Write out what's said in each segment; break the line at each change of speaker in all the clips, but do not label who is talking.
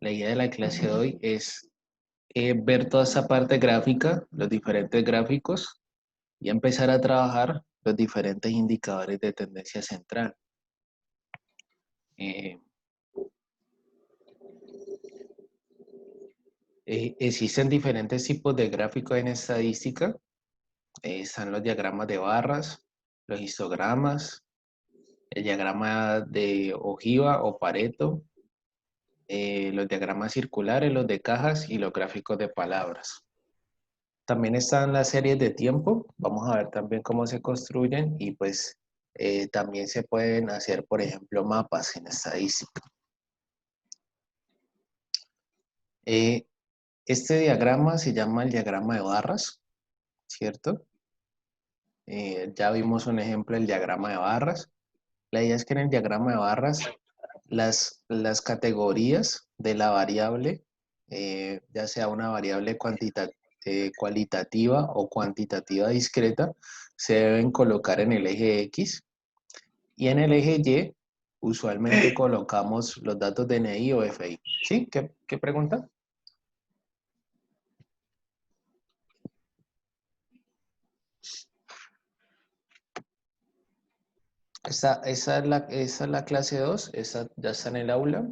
La idea de la clase de hoy es ver toda esa parte gráfica, los diferentes gráficos y empezar a trabajar los diferentes indicadores de tendencia central. Eh, Existen diferentes tipos de gráficos en estadística. Están los diagramas de barras, los histogramas, el diagrama de ojiva o Pareto, los diagramas circulares, los de cajas y los gráficos de palabras. También están las series de tiempo, vamos a ver también cómo se construyen y pues también se pueden hacer, por ejemplo, mapas en estadística. Eh, este diagrama se llama el diagrama de barras, ¿cierto? Ya vimos un ejemplo del diagrama de barras. La idea es que en el diagrama de barras las categorías de la variable, ya sea una variable cualitativa o cuantitativa discreta, se deben colocar en el eje X y en el eje Y usualmente colocamos los datos de DNI o FI. ¿Sí? ¿Qué pregunta? Esa es la clase 2, esa ya está en el aula.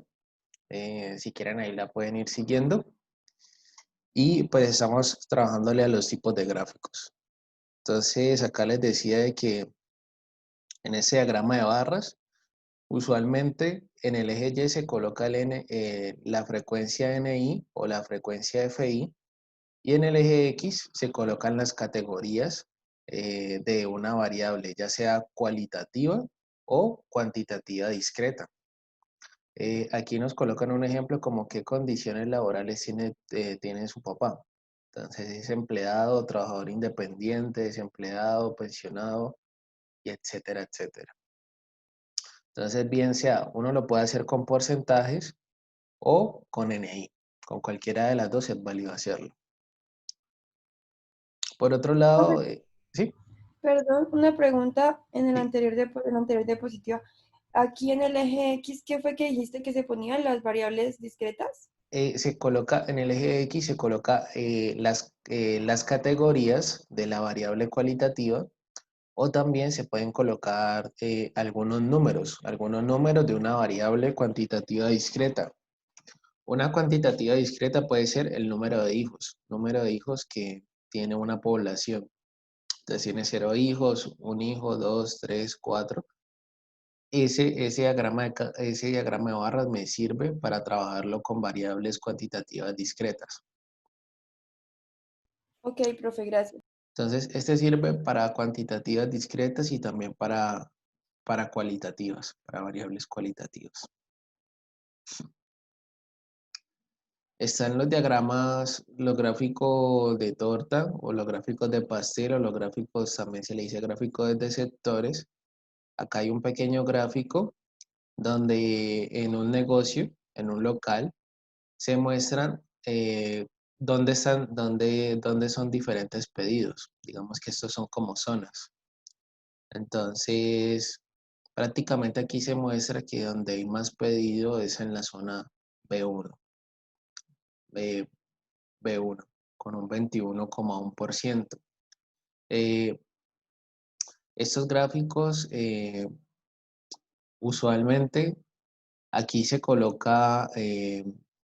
Si quieren ahí la pueden ir siguiendo. Y pues estamos trabajándole a los tipos de gráficos. Entonces acá les decía de que en ese diagrama de barras, usualmente en el eje Y se coloca la frecuencia NI o la frecuencia FI y en el eje X se colocan las categorías de una variable, ya sea cualitativa o cuantitativa discreta. Aquí nos colocan un ejemplo como qué condiciones laborales tiene su papá. Entonces, es empleado, trabajador independiente, desempleado, pensionado, y etcétera, etcétera. Entonces, bien sea, uno lo puede hacer con porcentajes o con NI. Con cualquiera de las dos es válido hacerlo. Por otro lado, ¿sí?
Perdón, una pregunta
Sí.
en la anterior diapositiva. Aquí en el eje X, ¿qué fue que dijiste que se ponían las variables discretas?
Se coloca en el eje X, se coloca las categorías de la variable cualitativa o también se pueden colocar algunos números de una variable cuantitativa discreta. Una cuantitativa discreta puede ser el número de hijos que tiene una población. Entonces tiene 0 hijos, un hijo, 2, 3, 4. Ese diagrama de barras me sirve para trabajarlo con variables cuantitativas discretas.
Ok, profe, gracias.
Entonces, este sirve para cuantitativas discretas y también para cualitativas, para variables cualitativas. Están los diagramas, los gráficos de torta o los gráficos de pastel o los gráficos, también se le dice gráficos de sectores. Acá hay un pequeño gráfico donde en un negocio, en un local, se muestran dónde son diferentes pedidos. Digamos que estos son como zonas. Entonces, prácticamente aquí se muestra que donde hay más pedido es en la zona B1, B, B1 con un 21,1%. Eh, Estos gráficos, usualmente, aquí se coloca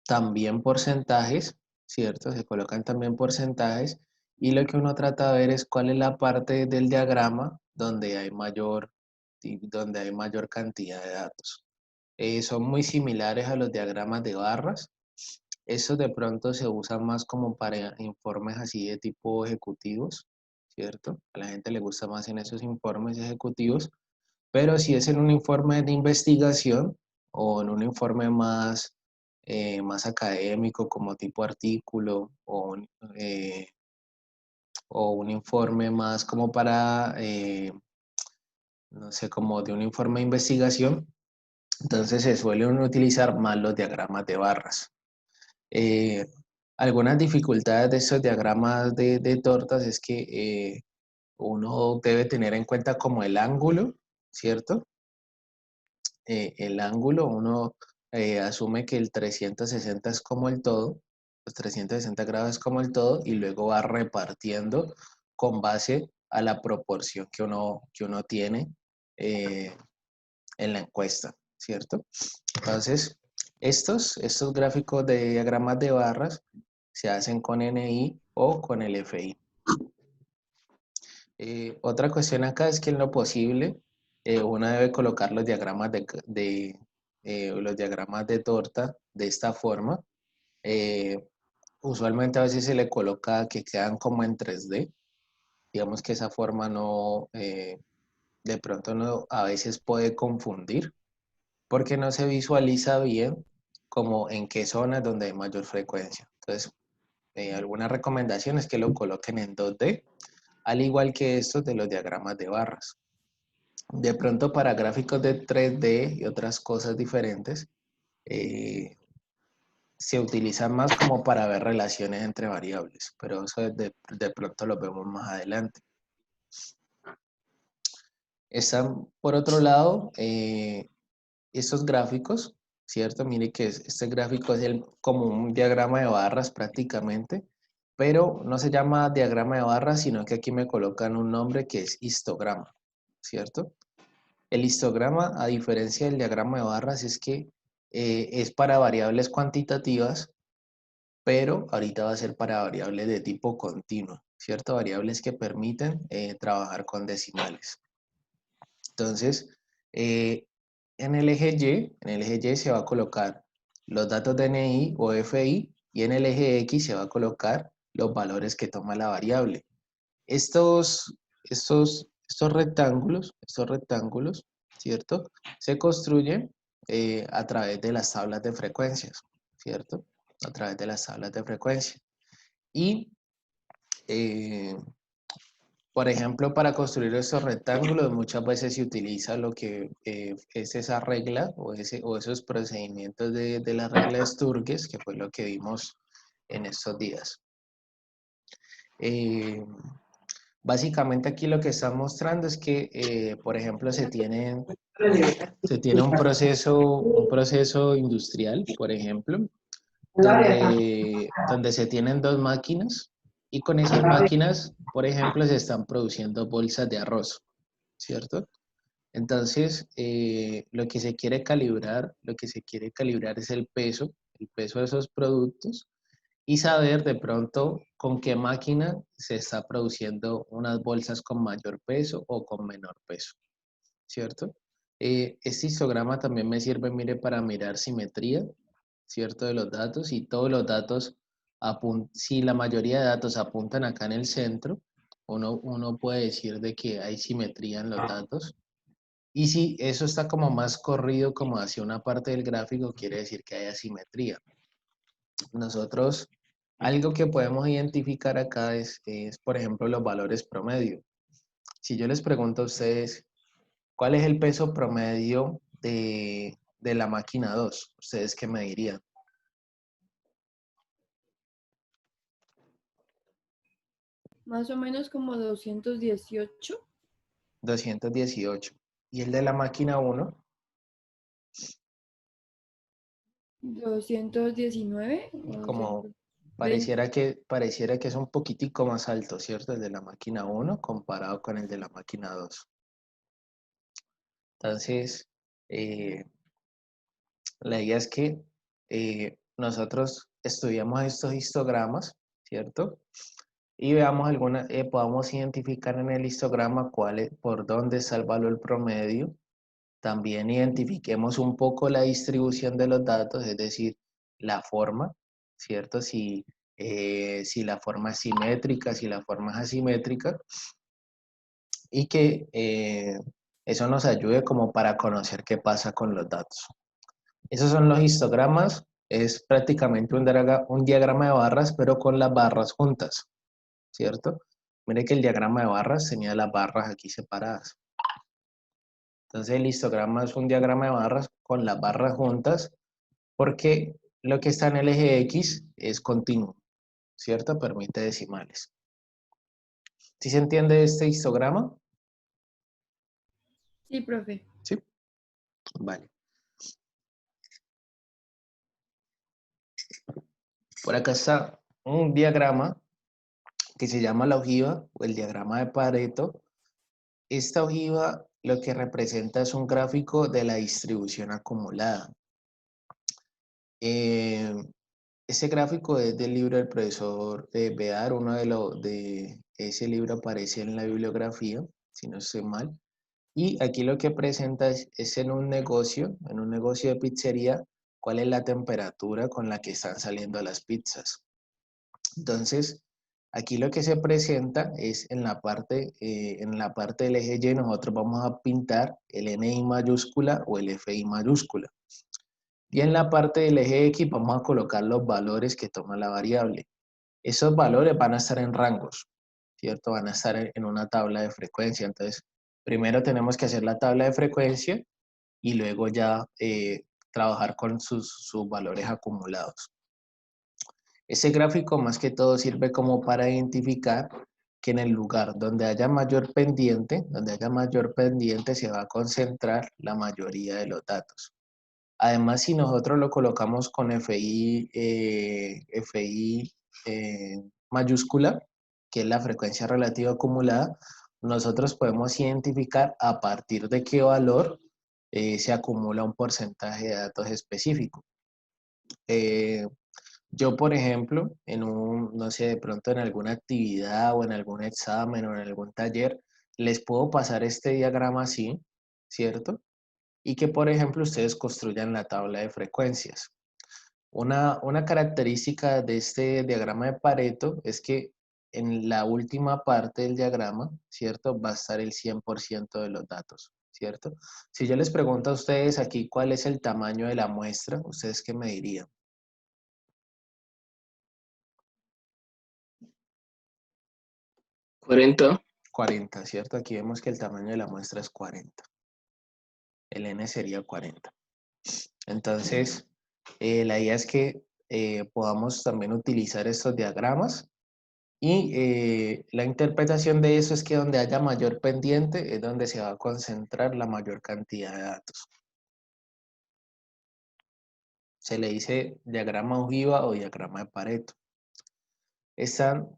también porcentajes, ¿cierto? Se colocan también porcentajes y lo que uno trata de ver es cuál es la parte del diagrama donde hay mayor cantidad de datos. Son muy similares a los diagramas de barras. Estos de pronto se usan más como para informes así de tipo ejecutivos, ¿cierto? A la gente le gusta más en esos informes ejecutivos, pero si es en un informe de investigación o en un informe más académico como tipo artículo o un informe más como no sé, como de un informe de investigación, entonces se suelen utilizar más los diagramas de barras. Eh, Algunas dificultades de estos diagramas de tortas es que uno debe tener en cuenta como el ángulo, ¿cierto? El ángulo, asume que el 360 es como el todo, los 360 grados es como el todo, y luego va repartiendo con base a la proporción que uno tiene eh, en la encuesta, ¿cierto? Entonces, estos gráficos de diagramas de barras se hacen con NI o con el FI. Otra cuestión acá es que en lo posible uno debe colocar los diagramas los diagramas de torta de esta forma. Eh, Usualmente a veces se le coloca que quedan como en 3D. Digamos que esa forma no, de pronto no, a veces puede confundir porque no se visualiza bien como en qué zonas donde hay mayor frecuencia. Entonces, alguna recomendación es que lo coloquen en 2D, al igual que estos de los diagramas de barras. De pronto para gráficos de 3D y otras cosas diferentes, eh, se utilizan más como para ver relaciones entre variables, pero eso de pronto lo vemos más adelante. Están, por otro lado, estos gráficos, ¿cierto? Mire que este gráfico es como un diagrama de barras prácticamente, pero no se llama diagrama de barras, sino que aquí me colocan un nombre que es histograma, ¿cierto? El histograma, a diferencia del diagrama de barras, es que es para variables cuantitativas, pero ahorita va a ser para variables de tipo continuo, ¿cierto? Variables que permiten trabajar con decimales. Entonces, eh, en el eje Y se va a colocar los datos de NI o FI y en el eje X se va a colocar los valores que toma la variable. Estos rectángulos, ¿cierto? Se construyen a través de las tablas de frecuencias, ¿cierto? A través de las tablas de frecuencia. Y eh, por ejemplo, para construir estos rectángulos muchas veces se utiliza lo que es esa regla o esos procedimientos de la regla de Sturges, que fue lo que vimos en estos días. Eh, Básicamente aquí lo que está mostrando es que, por ejemplo, se tiene un proceso industrial, por ejemplo, donde se tienen dos máquinas y con esas máquinas, por ejemplo, se están produciendo bolsas de arroz, ¿cierto? Entonces, lo que se quiere calibrar es el peso de esos productos y saber de pronto con qué máquina se está produciendo unas bolsas con mayor peso o con menor peso, ¿cierto? Este histograma también me sirve, mire, para mirar simetría, ¿cierto? De los datos y todos los datos, si la mayoría de datos apuntan acá en el centro, uno puede decir de que hay simetría en los datos. Y si eso está como más corrido como hacia una parte del gráfico, quiere decir que hay asimetría. Nosotros, algo que podemos identificar acá es, por ejemplo, los valores promedio. Si yo les pregunto a ustedes, ¿cuál es el peso promedio de la máquina 2? ¿Ustedes qué me dirían?
Más o menos como 218.
218. ¿Y el de la máquina 1?
219 o
Como
220.
pareciera que es un poquitico más alto, ¿cierto? El de la máquina 1 comparado con el de la máquina 2. Entonces, eh, la idea es que nosotros estudiamos estos histogramas, ¿cierto? Y veamos podamos identificar en el histograma por dónde está el valor promedio. También identifiquemos un poco la distribución de los datos, es decir, la forma, ¿cierto? Si la forma es simétrica, si la forma es asimétrica, y que eso nos ayude como para conocer qué pasa con los datos. Esos son los histogramas, es prácticamente un diagrama de barras, pero con las barras juntas, ¿cierto? Mire que el diagrama de barras tenía las barras aquí separadas. Entonces el histograma es un diagrama de barras con las barras juntas, porque lo que está en el eje X es continuo, ¿cierto? Permite decimales. ¿Sí se entiende este histograma?
Sí, profe.
Sí. Vale. Por acá está un diagrama que se llama la ojiva o el diagrama de Pareto. Esta ojiva lo que representa es un gráfico de la distribución acumulada. Eh, ese gráfico es del libro del profesor Bear, uno de ese libro aparece en la bibliografía, si no estoy mal. Y aquí lo que presenta es en un negocio de pizzería, cuál es la temperatura con la que están saliendo las pizzas. Entonces, aquí lo que se presenta es en la parte del eje Y nosotros vamos a pintar el NI mayúscula o el FI mayúscula. Y en la parte del eje X vamos a colocar los valores que toma la variable. Esos valores van a estar en rangos, ¿cierto? Van a estar en una tabla de frecuencia. Entonces, primero tenemos que hacer la tabla de frecuencia y luego ya trabajar con sus valores acumulados. Ese gráfico más que todo sirve como para identificar que en el lugar donde haya mayor pendiente se va a concentrar la mayoría de los datos. Además, si nosotros lo colocamos con FI mayúscula, que es la frecuencia relativa acumulada, nosotros podemos identificar a partir de qué valor se acumula un porcentaje de datos específico. Eh, yo, por ejemplo, no sé, de pronto en alguna actividad o en algún examen o en algún taller, les puedo pasar este diagrama así, ¿cierto? Y que, por ejemplo, ustedes construyan la tabla de frecuencias. Una característica de este diagrama de Pareto es que en la última parte del diagrama, ¿cierto? Va a estar el 100% de los datos, ¿cierto? Si yo les pregunto a ustedes aquí cuál es el tamaño de la muestra, ¿ustedes qué me dirían?
40.
40, ¿cierto? Aquí vemos que el tamaño de la muestra es 40. El n sería 40. Entonces, la idea es que podamos también utilizar estos diagramas y la interpretación de eso es que donde haya mayor pendiente es donde se va a concentrar la mayor cantidad de datos. Se le dice diagrama ojiva o diagrama de Pareto. Están,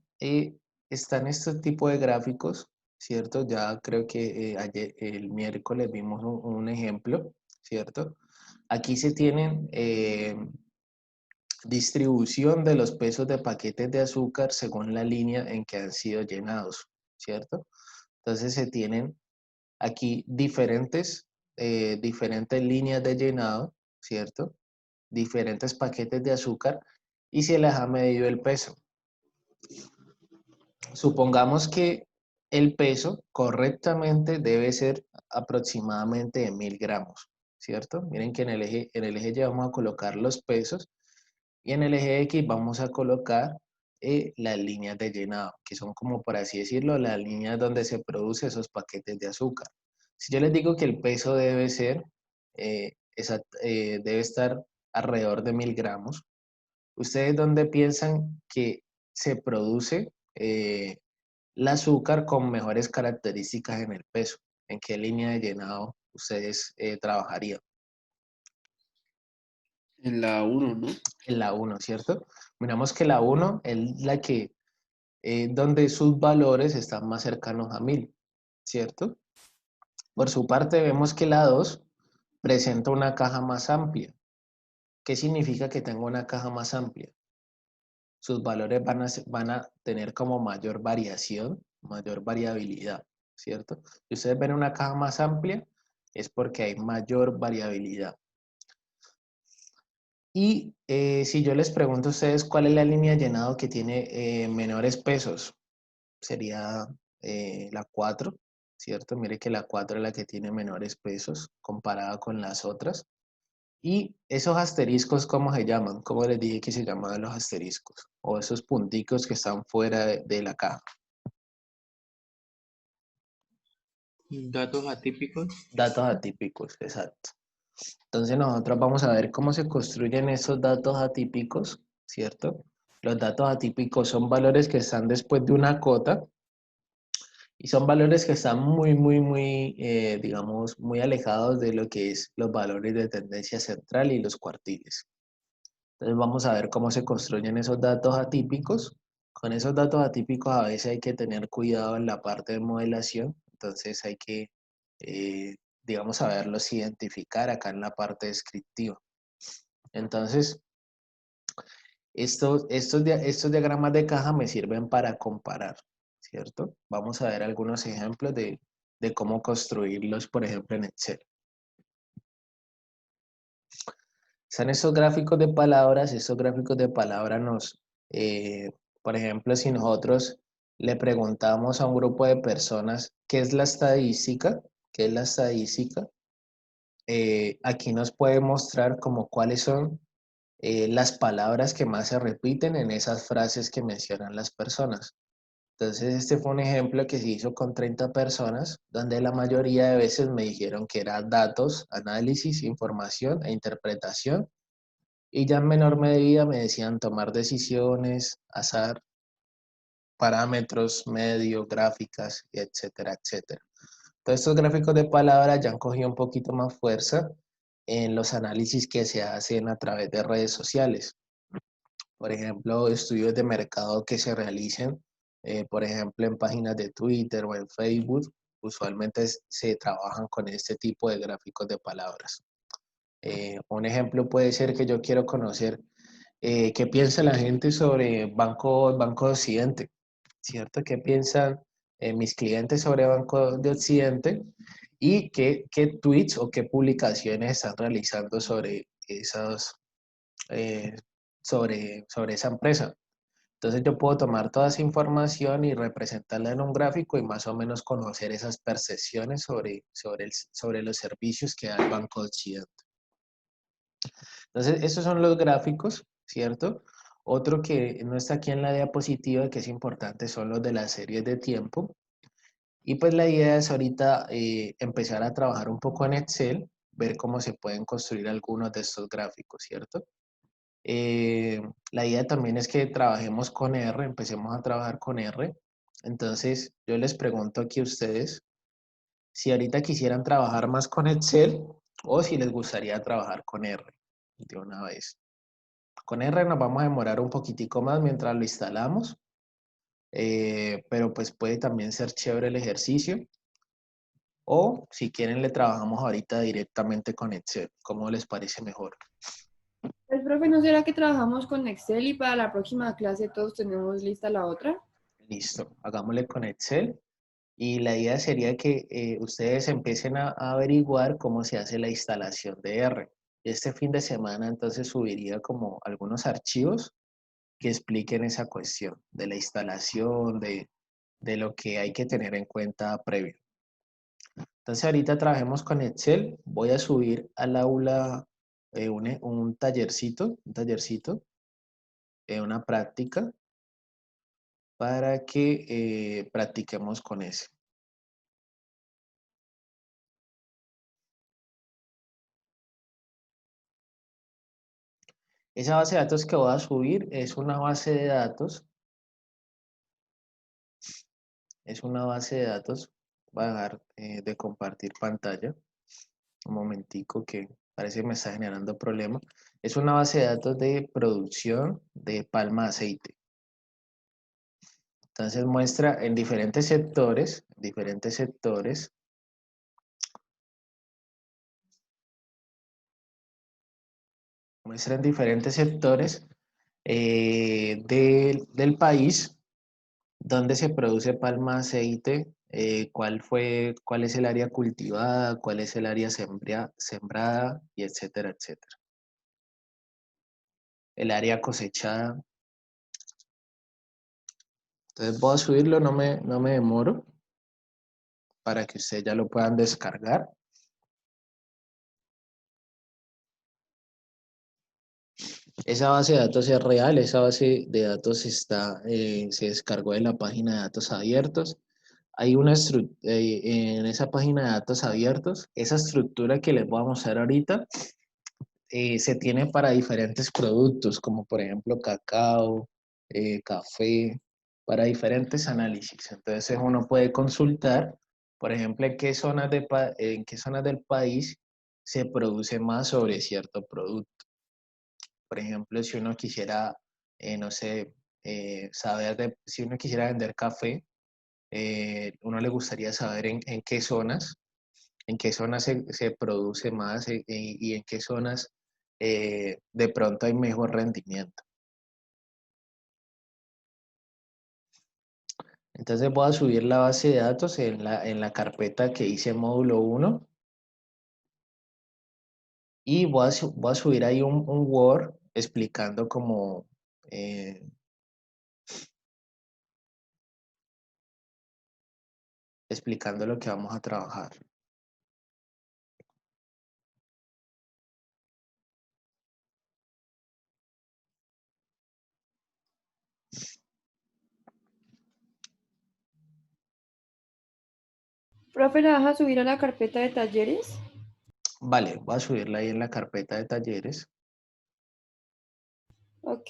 están este tipo de gráficos, ¿cierto? Ya creo que el miércoles vimos un ejemplo, ¿cierto? Aquí se tienen distribución de los pesos de paquetes de azúcar según la línea en que han sido llenados, ¿cierto? Entonces se tienen aquí diferentes líneas de llenado, ¿cierto? Diferentes paquetes de azúcar y se les ha medido el peso. Supongamos que el peso correctamente debe ser aproximadamente de 1000 gramos, ¿cierto? Miren que en el eje Y vamos a colocar los pesos y en el eje X vamos a colocar las líneas de llenado, que son como por así decirlo, las líneas donde se producen esos paquetes de azúcar. Si yo les digo que el peso debe ser, debe estar alrededor de 1000 gramos, ¿ustedes dónde piensan que se produce el azúcar con mejores características en el peso? ¿En qué línea de llenado ustedes trabajarían?
En la 1, ¿no?
En la 1, ¿cierto? Miramos que la 1 es la que, donde sus valores están más cercanos a 1000, ¿cierto? Por su parte, vemos que la 2 presenta una caja más amplia. ¿Qué significa que tenga una caja más amplia? Sus valores van a tener como mayor variación, mayor variabilidad, ¿cierto? Si ustedes ven una caja más amplia, es porque hay mayor variabilidad. Y si yo les pregunto a ustedes cuál es la línea de llenado que tiene menores pesos, sería la 4, ¿cierto? Mire que la 4 es la que tiene menores pesos comparada con las otras. Y esos asteriscos, ¿cómo se llaman? ¿Cómo les dije que se llamaban los asteriscos? O esos punticos que están fuera de la caja.
Datos atípicos.
Datos atípicos, exacto. Entonces nosotros vamos a ver cómo se construyen esos datos atípicos, ¿cierto? Los datos atípicos son valores que están después de una cota y son valores que están muy, digamos, muy alejados de lo que es los valores de tendencia central y los cuartiles. Entonces vamos a ver cómo se construyen esos datos atípicos. Con esos datos atípicos a veces hay que tener cuidado en la parte de modelación, entonces hay que, digamos, saberlos identificar acá en la parte descriptiva. Entonces, estos diagramas de caja me sirven para comparar, ¿cierto? Vamos a ver algunos ejemplos de cómo construirlos, por ejemplo, en Excel. Están estos gráficos de palabras. Estos gráficos de palabras por ejemplo, si nosotros le preguntamos a un grupo de personas qué es la estadística, aquí nos puede mostrar como cuáles son las palabras que más se repiten en esas frases que mencionan las personas. Entonces, este fue un ejemplo que se hizo con 30 personas, donde la mayoría de veces me dijeron que era datos, análisis, información e interpretación. Y ya en menor medida me decían tomar decisiones, azar, parámetros, medio, gráficas, etcétera, etcétera. Todos estos gráficos de palabras ya han cogido un poquito más fuerza en los análisis que se hacen a través de redes sociales. Por ejemplo, estudios de mercado que se realicen, por ejemplo, en páginas de Twitter o en Facebook, usualmente se trabajan con este tipo de gráficos de palabras. Un ejemplo puede ser que yo quiero conocer qué piensa la gente sobre Banco de Occidente, ¿cierto? ¿Qué piensan mis clientes sobre Banco de Occidente? Y qué tweets o qué publicaciones están realizando sobre eh, sobre esa empresa. Entonces yo puedo tomar toda esa información y representarla en un gráfico y más o menos conocer esas percepciones sobre los servicios que da el Banco de Occidente. Entonces, estos son los gráficos, ¿cierto? Otro que no está aquí en la diapositiva, que es importante, son los de las series de tiempo. Y pues la idea es ahorita empezar a trabajar un poco en Excel, ver cómo se pueden construir algunos de estos gráficos, ¿cierto? La idea también es que trabajemos con R, empecemos a trabajar con R. Entonces, yo les pregunto aquí a ustedes si ahorita quisieran trabajar más con Excel o si les gustaría trabajar con R de una vez. Con R nos vamos a demorar un poquitico más mientras lo instalamos, pero pues puede también ser chévere el ejercicio. O si quieren le trabajamos ahorita directamente con Excel, ¿cómo les parece mejor?
Pues, profe, ¿no será que trabajamos con Excel y para la próxima clase todos tenemos lista la otra?
Listo, hagámosle con Excel. Y la idea sería que ustedes empiecen a averiguar cómo se hace la instalación de R. Este fin de semana entonces subiría como algunos archivos que expliquen esa cuestión de la instalación, de lo que hay que tener en cuenta previo. Entonces ahorita trabajemos con Excel. Voy a subir al aula un tallercito, una práctica para que practiquemos con ese. Esa base de datos que voy a subir es una base de datos. Es una base de datos. Voy a dejar de compartir pantalla. Un momentico que parece que me está generando problema. Es una base de datos de producción de palma de aceite. Entonces muestra en diferentes sectores, muestra en diferentes sectores del país donde se produce palma de aceite, cuál es el área cultivada, cuál es el área sembrada, y etcétera, etcétera. El área cosechada. Entonces voy a subirlo, no me demoro, para que ustedes ya lo puedan descargar. Esa base de datos es real, esa base de datos se descargó de la página de datos abiertos. Hay en esa página de datos abiertos, esa estructura que les voy a mostrar ahorita, se tiene para diferentes productos, como por ejemplo cacao, café, para diferentes análisis. Entonces uno puede consultar, por ejemplo, en qué zonas del país se produce más sobre cierto producto. Por ejemplo, si uno quisiera, no sé, si uno quisiera vender café, uno le gustaría saber en qué zonas se produce más y en qué zonas de pronto hay mejor rendimiento. Entonces voy a subir la base de datos en la carpeta que hice módulo 1 y voy a subir ahí un Word explicando como eh, explicando lo que vamos a trabajar.
Profe, ¿la vas a subir a la carpeta de talleres?
Vale, voy a subirla ahí en la carpeta de talleres.
Ok.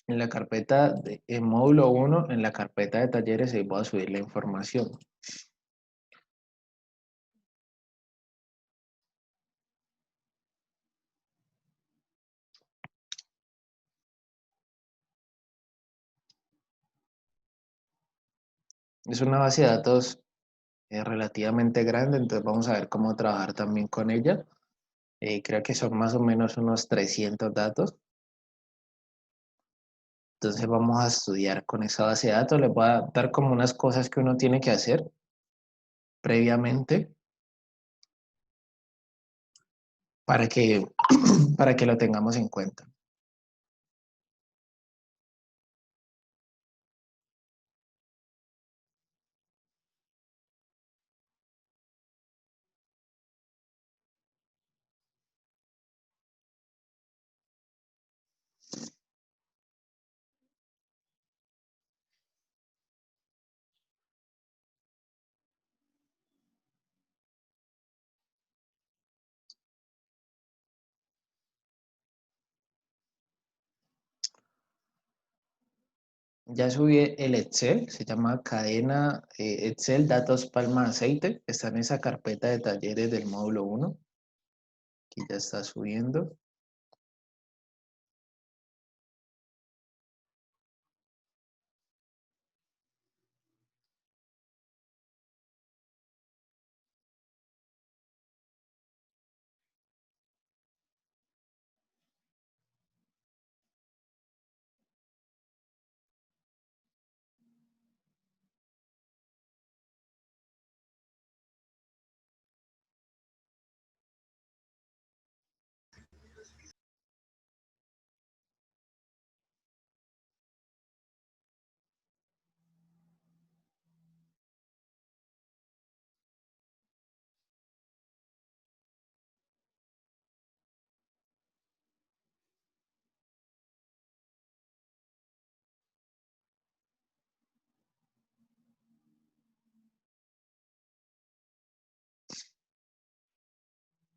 En la carpeta, en módulo 1 en la carpeta de talleres, ahí voy a subir la información. Es una base de datos relativamente grande, entonces vamos a ver cómo trabajar también con ella. Creo que son más o menos unos 300 datos. Entonces vamos a estudiar con esa base de datos. Les voy a dar como unas cosas que uno tiene que hacer previamente para que, para que lo tengamos en cuenta. Ya subí el Excel, se llama cadena Excel Datos Palma Aceite. Está en esa carpeta de talleres del módulo 1. Aquí ya está subiendo.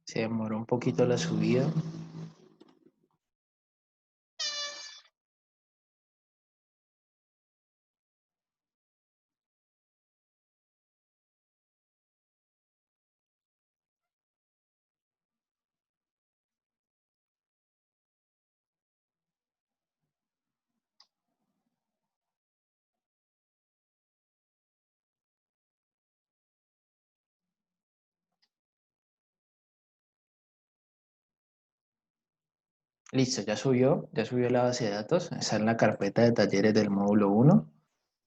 Se demoró un poquito la subida. Listo, ya subió la base de datos. Está en la carpeta de talleres del módulo 1.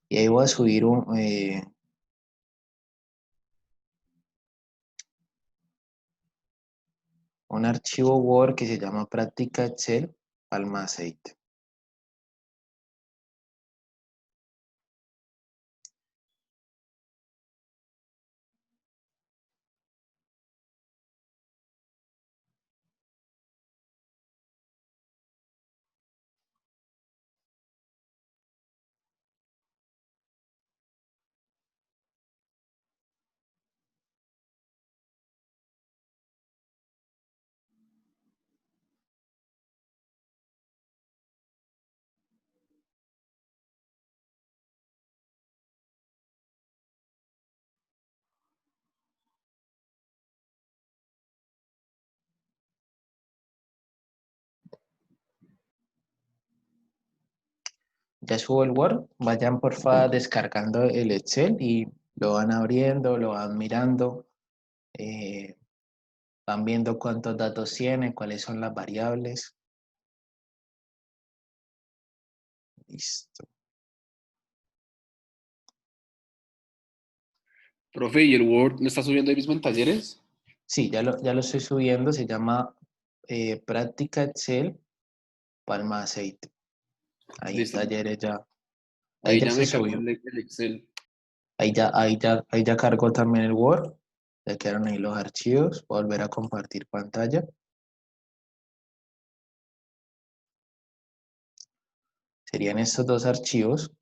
Y ahí voy a subir un archivo Word que se llama práctica Excel Palma Aceite. ya subo el Word, vayan porfa descargando el Excel y lo van abriendo, lo van mirando, eh, van viendo cuántos datos tiene, cuáles son las variables. Listo.
Profe, ¿y el Word lo está subiendo ahí mismo en talleres?
Sí, ya lo estoy subiendo, se llama Práctica Excel Palma Aceite. Ahí en
Listo.
talleres ya, ahí
Ahí
ya
ya
se
me cargó
subió.
el Excel.
Ahí ya cargó también el Word, ya quedaron ahí los archivos, voy a volver a compartir pantalla. Serían estos dos archivos,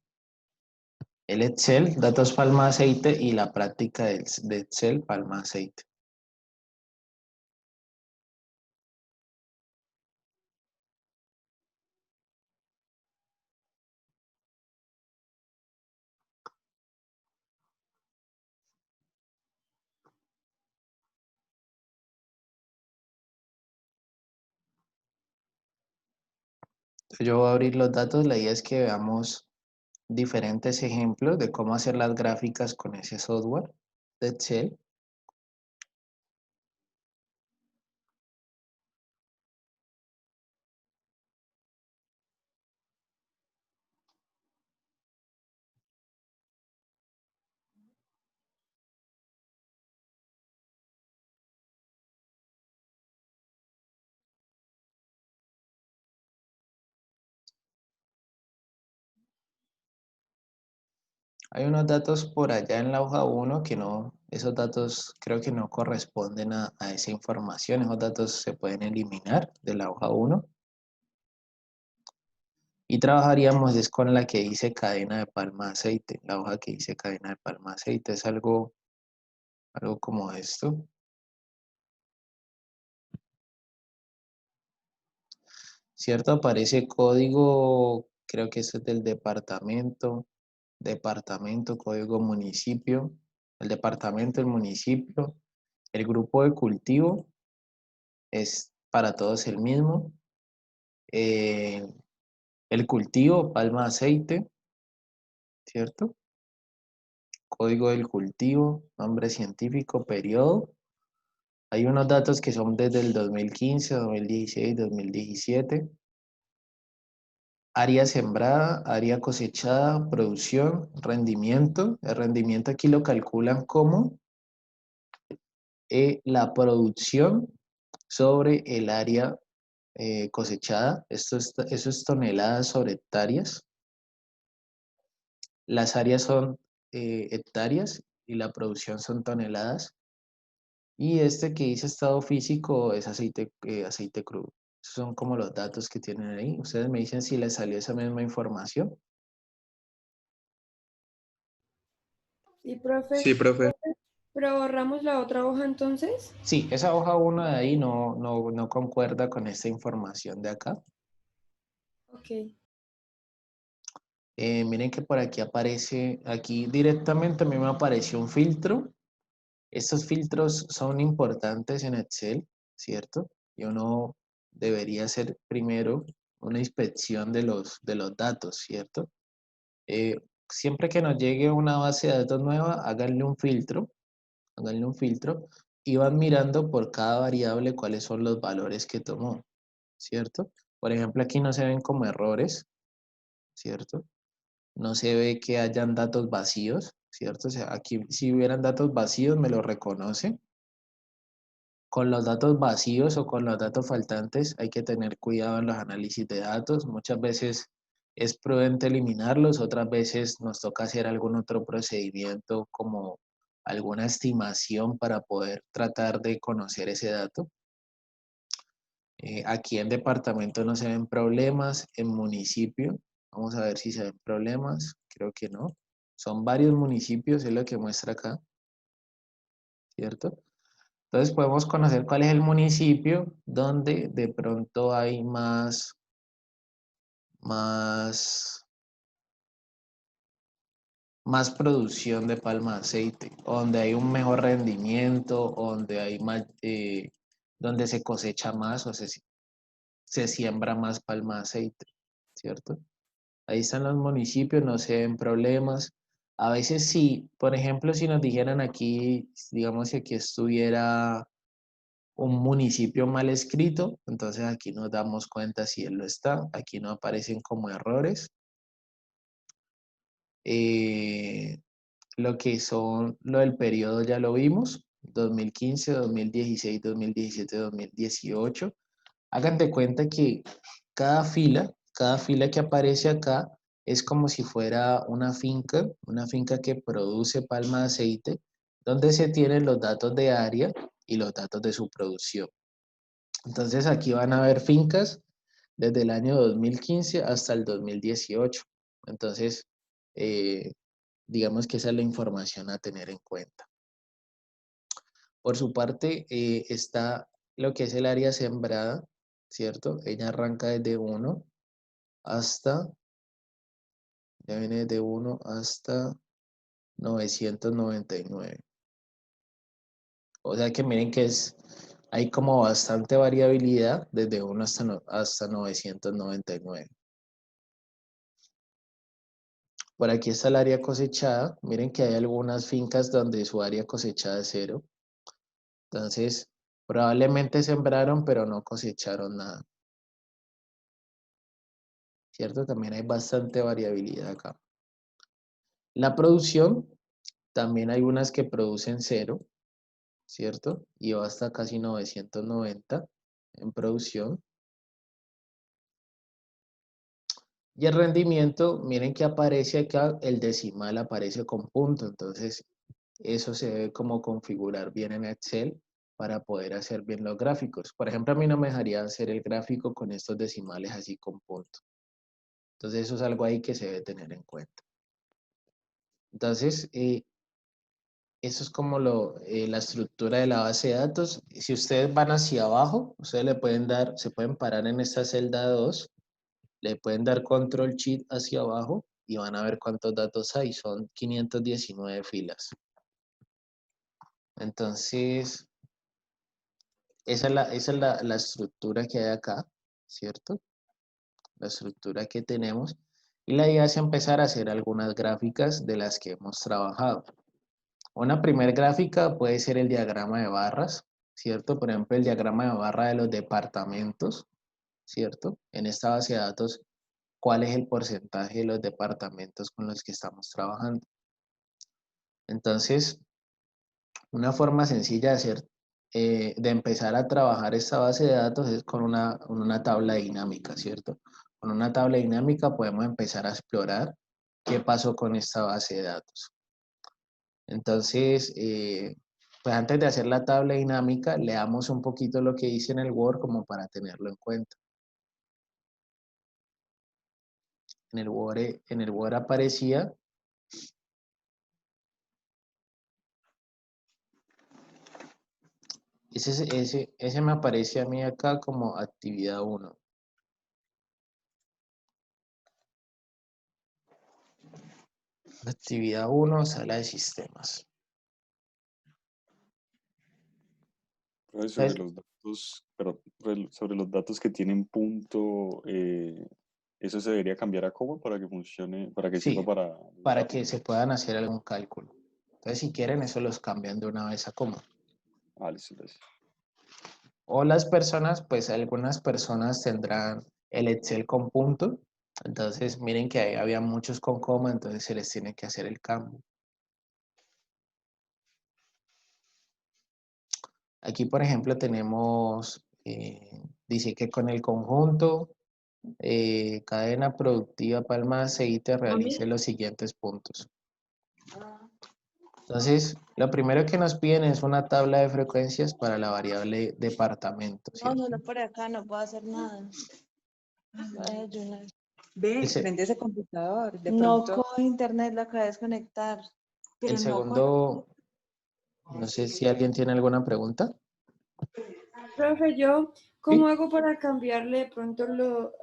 el Excel, datos Palma Aceite y la práctica de Excel Palma Aceite. Entonces yo voy a abrir los datos, la idea es que veamos diferentes ejemplos de cómo hacer las gráficas con ese software de Excel. Hay unos datos por allá en la hoja 1 que no, esos datos creo que no corresponden a esa información, esos datos se pueden eliminar de la hoja 1 y trabajaríamos es con la que dice cadena de palma aceite, la hoja que dice cadena de palma aceite es algo como esto. ¿Cierto? Aparece código, creo que este es del departamento, código municipio, el departamento, el municipio, el grupo de cultivo es para todos el mismo, eh, el cultivo, palma de aceite, ¿cierto? Código del cultivo, nombre científico, periodo. Hay unos datos que son desde el 2015, 2016, 2017. Área sembrada, área cosechada, producción, rendimiento. El rendimiento aquí lo calculan como la producción sobre el área cosechada. Eso es toneladas sobre hectáreas. Las áreas son hectáreas y la producción son toneladas. Y este que dice estado físico es aceite crudo. Esos son como los datos que tienen ahí. Ustedes me dicen si les salió esa misma información.
Sí, profe.
Sí, profe.
Pero borramos la otra hoja entonces.
Sí, esa hoja 1 de ahí no concuerda con esta información de acá.
Ok.
Miren que por aquí aparece, aquí directamente a mí me apareció un filtro. Estos filtros son importantes en Excel, ¿cierto? Y uno debería hacer primero una inspección de los datos, ¿cierto? Eh, Siempre que nos llegue una base de datos nueva, háganle un filtro y van mirando por cada variable cuáles son los valores que tomó, ¿cierto? Por ejemplo, aquí no se ven como errores, ¿cierto? No se ve que hayan datos vacíos, ¿cierto? O sea, aquí si hubieran datos vacíos me lo reconoce. Con los datos vacíos o con los datos faltantes hay que tener cuidado en los análisis de datos. Muchas veces es prudente eliminarlos, otras veces nos toca hacer algún otro procedimiento como alguna estimación para poder tratar de conocer ese dato. Aquí en departamento no se ven problemas, en municipio, vamos a ver si se ven problemas, creo que no. Son varios municipios, es lo que muestra acá, ¿cierto? Entonces podemos conocer cuál es el municipio donde de pronto hay más, más producción de palma de aceite, donde hay un mejor rendimiento, donde hay más, donde se cosecha más o se siembra más palma de aceite, ¿cierto? Ahí están los municipios, no se ven problemas. A veces sí, por ejemplo, si nos dijeran aquí, digamos que aquí estuviera un municipio mal escrito, entonces aquí nos damos cuenta si él lo está, aquí no aparecen como errores. Lo que son, lo del periodo ya lo vimos, 2015, 2016, 2017, 2018. Hagan de cuenta que cada fila que aparece acá es como si fuera una finca que produce palma de aceite, donde se tienen los datos de área y los datos de su producción. Entonces aquí van a ver fincas desde el año 2015 hasta el 2018. Entonces, digamos que esa es la información a tener en cuenta. Por su parte, está lo que es el área sembrada, ¿cierto? Ella arranca desde 1 hasta, ya viene desde 1 hasta 999. O sea que miren que hay como bastante variabilidad desde 1 hasta 999. Por aquí está el área cosechada. Miren que hay algunas fincas donde su área cosechada es 0. Entonces, probablemente sembraron, pero no cosecharon nada. ¿Cierto? También hay bastante variabilidad acá. La producción, también hay unas que producen 0, ¿cierto? Y va hasta casi 990 en producción. Y el rendimiento, miren que aparece acá, el decimal aparece con punto, entonces eso se debe como configurar bien en Excel para poder hacer bien los gráficos. Por ejemplo, a mí no me dejaría hacer el gráfico con estos decimales así con punto. Entonces eso es algo ahí que se debe tener en cuenta. Entonces, eso es como la estructura de la base de datos. Si ustedes van hacia abajo, ustedes le pueden dar, se pueden parar en esta celda 2, le pueden dar control shift hacia abajo y van a ver cuántos datos hay. Son 519 filas. Entonces, esa es la estructura que hay acá, ¿cierto? La estructura que tenemos. Y la idea es empezar a hacer algunas gráficas de las que hemos trabajado. Una primera gráfica puede ser el diagrama de barras, ¿cierto? Por ejemplo, el diagrama de barra de los departamentos, ¿cierto? En esta base de datos, ¿cuál es el porcentaje de los departamentos con los que estamos trabajando? Entonces, una forma sencilla de empezar a trabajar esta base de datos es con una tabla dinámica, ¿cierto? Con una tabla dinámica podemos empezar a explorar qué pasó con esta base de datos. Entonces, pues antes de hacer la tabla dinámica, leamos un poquito lo que dice en el Word como para tenerlo en cuenta. En el Word aparecía ese me aparece a mí acá como actividad 1. Actividad 1, sala de sistemas.
Sobre los datos, pero sobre los datos que tienen punto, ¿eso se debería cambiar a coma para que funcione, para que sirva
Sí,
para
que se puedan hacer algún cálculo. Entonces, si quieren, eso los cambian de una vez a coma.
listo, gracias.
O las personas, pues algunas personas tendrán el Excel con punto. Entonces, miren que ahí había muchos con coma, entonces se les tiene que hacer el cambio. Aquí, por ejemplo, tenemos, dice que con el conjunto, cadena productiva Palma de Aceite realice los siguientes puntos. Entonces, lo primero que nos piden es una tabla de frecuencias para la variable departamento, ¿cierto?
No, por acá no puedo hacer nada. Voy a desayunar.
Prende ese computador.
No cojo internet, lo acabo de desconectar.
Pero
El
no
segundo, no sé si alguien tiene alguna pregunta.
Profe, yo,
Sí.
¿cómo hago para cambiarle de pronto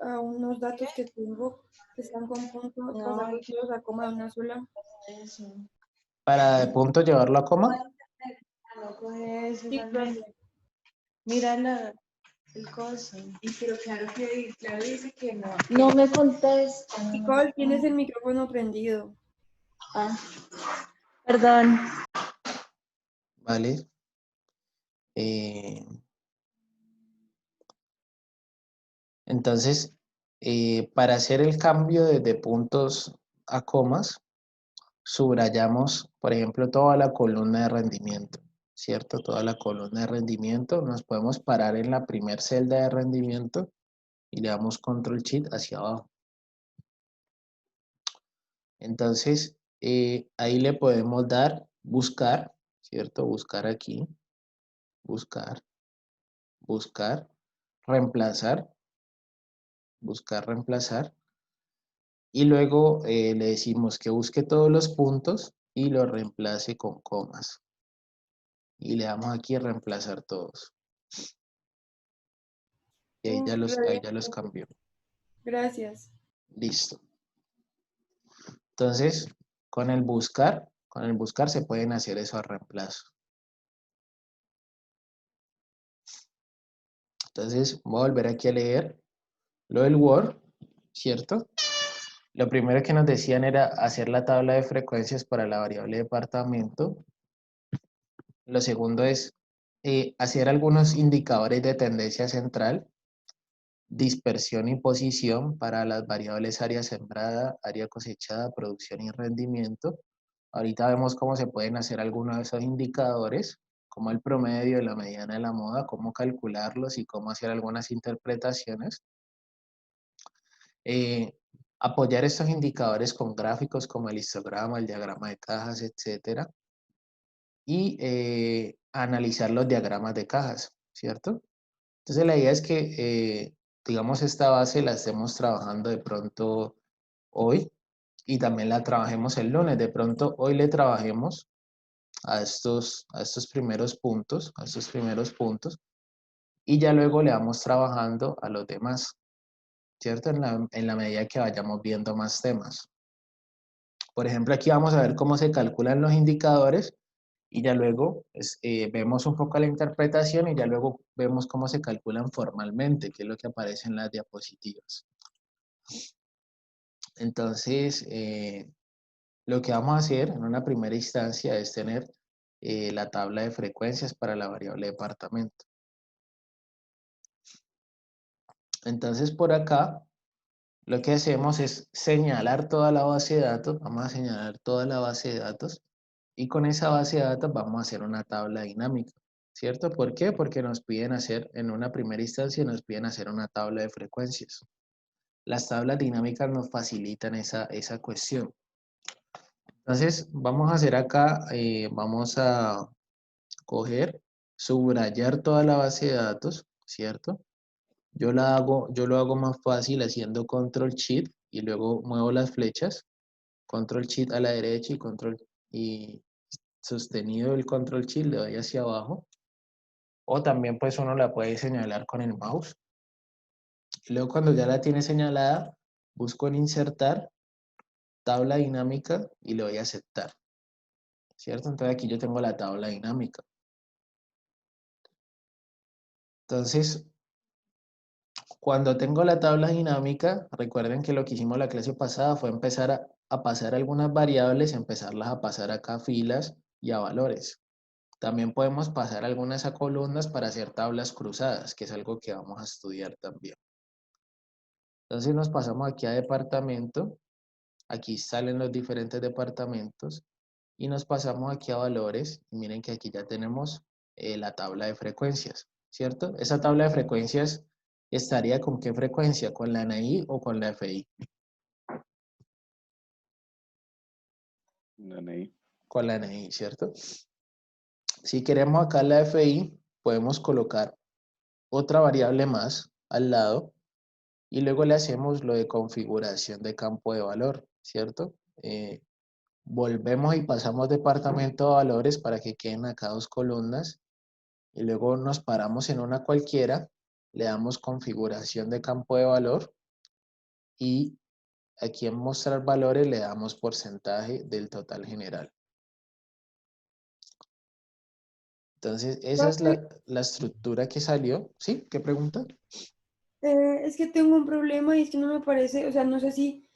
a unos datos que tengo que están con punto,
No,
pasarlos todos a coma de una sola?
eso.
Para de punto llevarlo a coma.
No coge eso,
Sí, profe.
Mírala. el coso.
Y pero claro que claro dice que no.
No me contesta.
Nicole, tienes el micrófono prendido.
Ah, perdón.
¿Vale? Eh, entonces, para hacer el cambio de puntos a comas, subrayamos, por ejemplo, toda la columna de rendimiento, ¿cierto? Toda la columna de rendimiento. Nos podemos parar en la primer celda de rendimiento y le damos Control Shift hacia abajo. Entonces, ahí le podemos dar buscar, ¿cierto? Buscar aquí, buscar, buscar, reemplazar, buscar, reemplazar. Y luego le decimos que busque todos los puntos y los reemplace con comas. Y le damos aquí reemplazar todos. Y ahí ya
Re
los cambió.
Gracias.
Listo. Entonces, con el buscar se pueden hacer esos reemplazos. Entonces, voy a volver aquí a leer lo del Word, ¿cierto? Lo primero que nos decían era hacer la tabla de frecuencias para la variable departamento. Lo segundo es hacer algunos indicadores de tendencia central, dispersión y posición para las variables área sembrada, área cosechada, producción y rendimiento. Ahorita vemos cómo se pueden hacer algunos de esos indicadores, como el promedio, la mediana de la moda, cómo calcularlos y cómo hacer algunas interpretaciones. Apoyar estos indicadores con gráficos como el histograma, el diagrama de cajas, etcétera. Y analizar los diagramas de cajas, ¿cierto? Entonces la idea es que, digamos, esta base la estemos trabajando de pronto hoy y también la trabajemos el lunes. De pronto hoy le trabajemos a estos primeros puntos, y ya luego le vamos trabajando a los demás, ¿cierto? En la medida que vayamos viendo más temas. Por ejemplo, aquí vamos a ver cómo se calculan los indicadores y ya luego vemos un poco la interpretación y ya luego vemos cómo se calculan formalmente, que es lo que aparece en las diapositivas. Entonces, lo que vamos a hacer en una primera instancia es tener la tabla de frecuencias para la variable departamento. Entonces, por acá, lo que hacemos es señalar toda la base de datos. Vamos a señalar toda la base de datos y con esa base de datos vamos a hacer una tabla dinámica, ¿cierto? ¿Por qué? Porque nos piden hacer, en una primera instancia, nos piden hacer una tabla de frecuencias. Las tablas dinámicas nos facilitan esa cuestión. Entonces, vamos a hacer acá, vamos a coger, subrayar toda la base de datos, ¿cierto? Yo lo hago más fácil haciendo Control Shift y luego muevo las flechas, Control Shift a la derecha y Control y sostenido el Control Shift le doy hacia abajo. O también pues uno la puede señalar con el mouse. Y luego cuando ya la tiene señalada, busco en insertar, tabla dinámica y le doy a aceptar. ¿Cierto? Entonces aquí yo tengo la tabla dinámica. Entonces, cuando tengo la tabla dinámica, recuerden que lo que hicimos la clase pasada fue empezar a pasar algunas variables, empezarlas a pasar acá a filas y a valores. También podemos pasar algunas a columnas para hacer tablas cruzadas, que es algo que vamos a estudiar también. Entonces nos pasamos aquí a departamento, aquí salen los diferentes departamentos y nos pasamos aquí a valores y miren que aquí ya tenemos la tabla de frecuencias, ¿cierto? Esa tabla de frecuencias estaría con qué frecuencia, con la NI o con la FI. Con la NI, ¿cierto? Si queremos acá la FI, podemos colocar otra variable más al lado y luego le hacemos lo de configuración de campo de valor, ¿cierto? Volvemos y pasamos departamento a valores para que queden acá dos columnas y luego nos paramos en una cualquiera, le damos configuración de campo de valor y aquí en mostrar valores le damos porcentaje del total general. Entonces, esa es
Profe,
la estructura que salió. ¿Sí? ¿Qué pregunta?
es que tengo un problema y es que no me parece, o sea, no sé si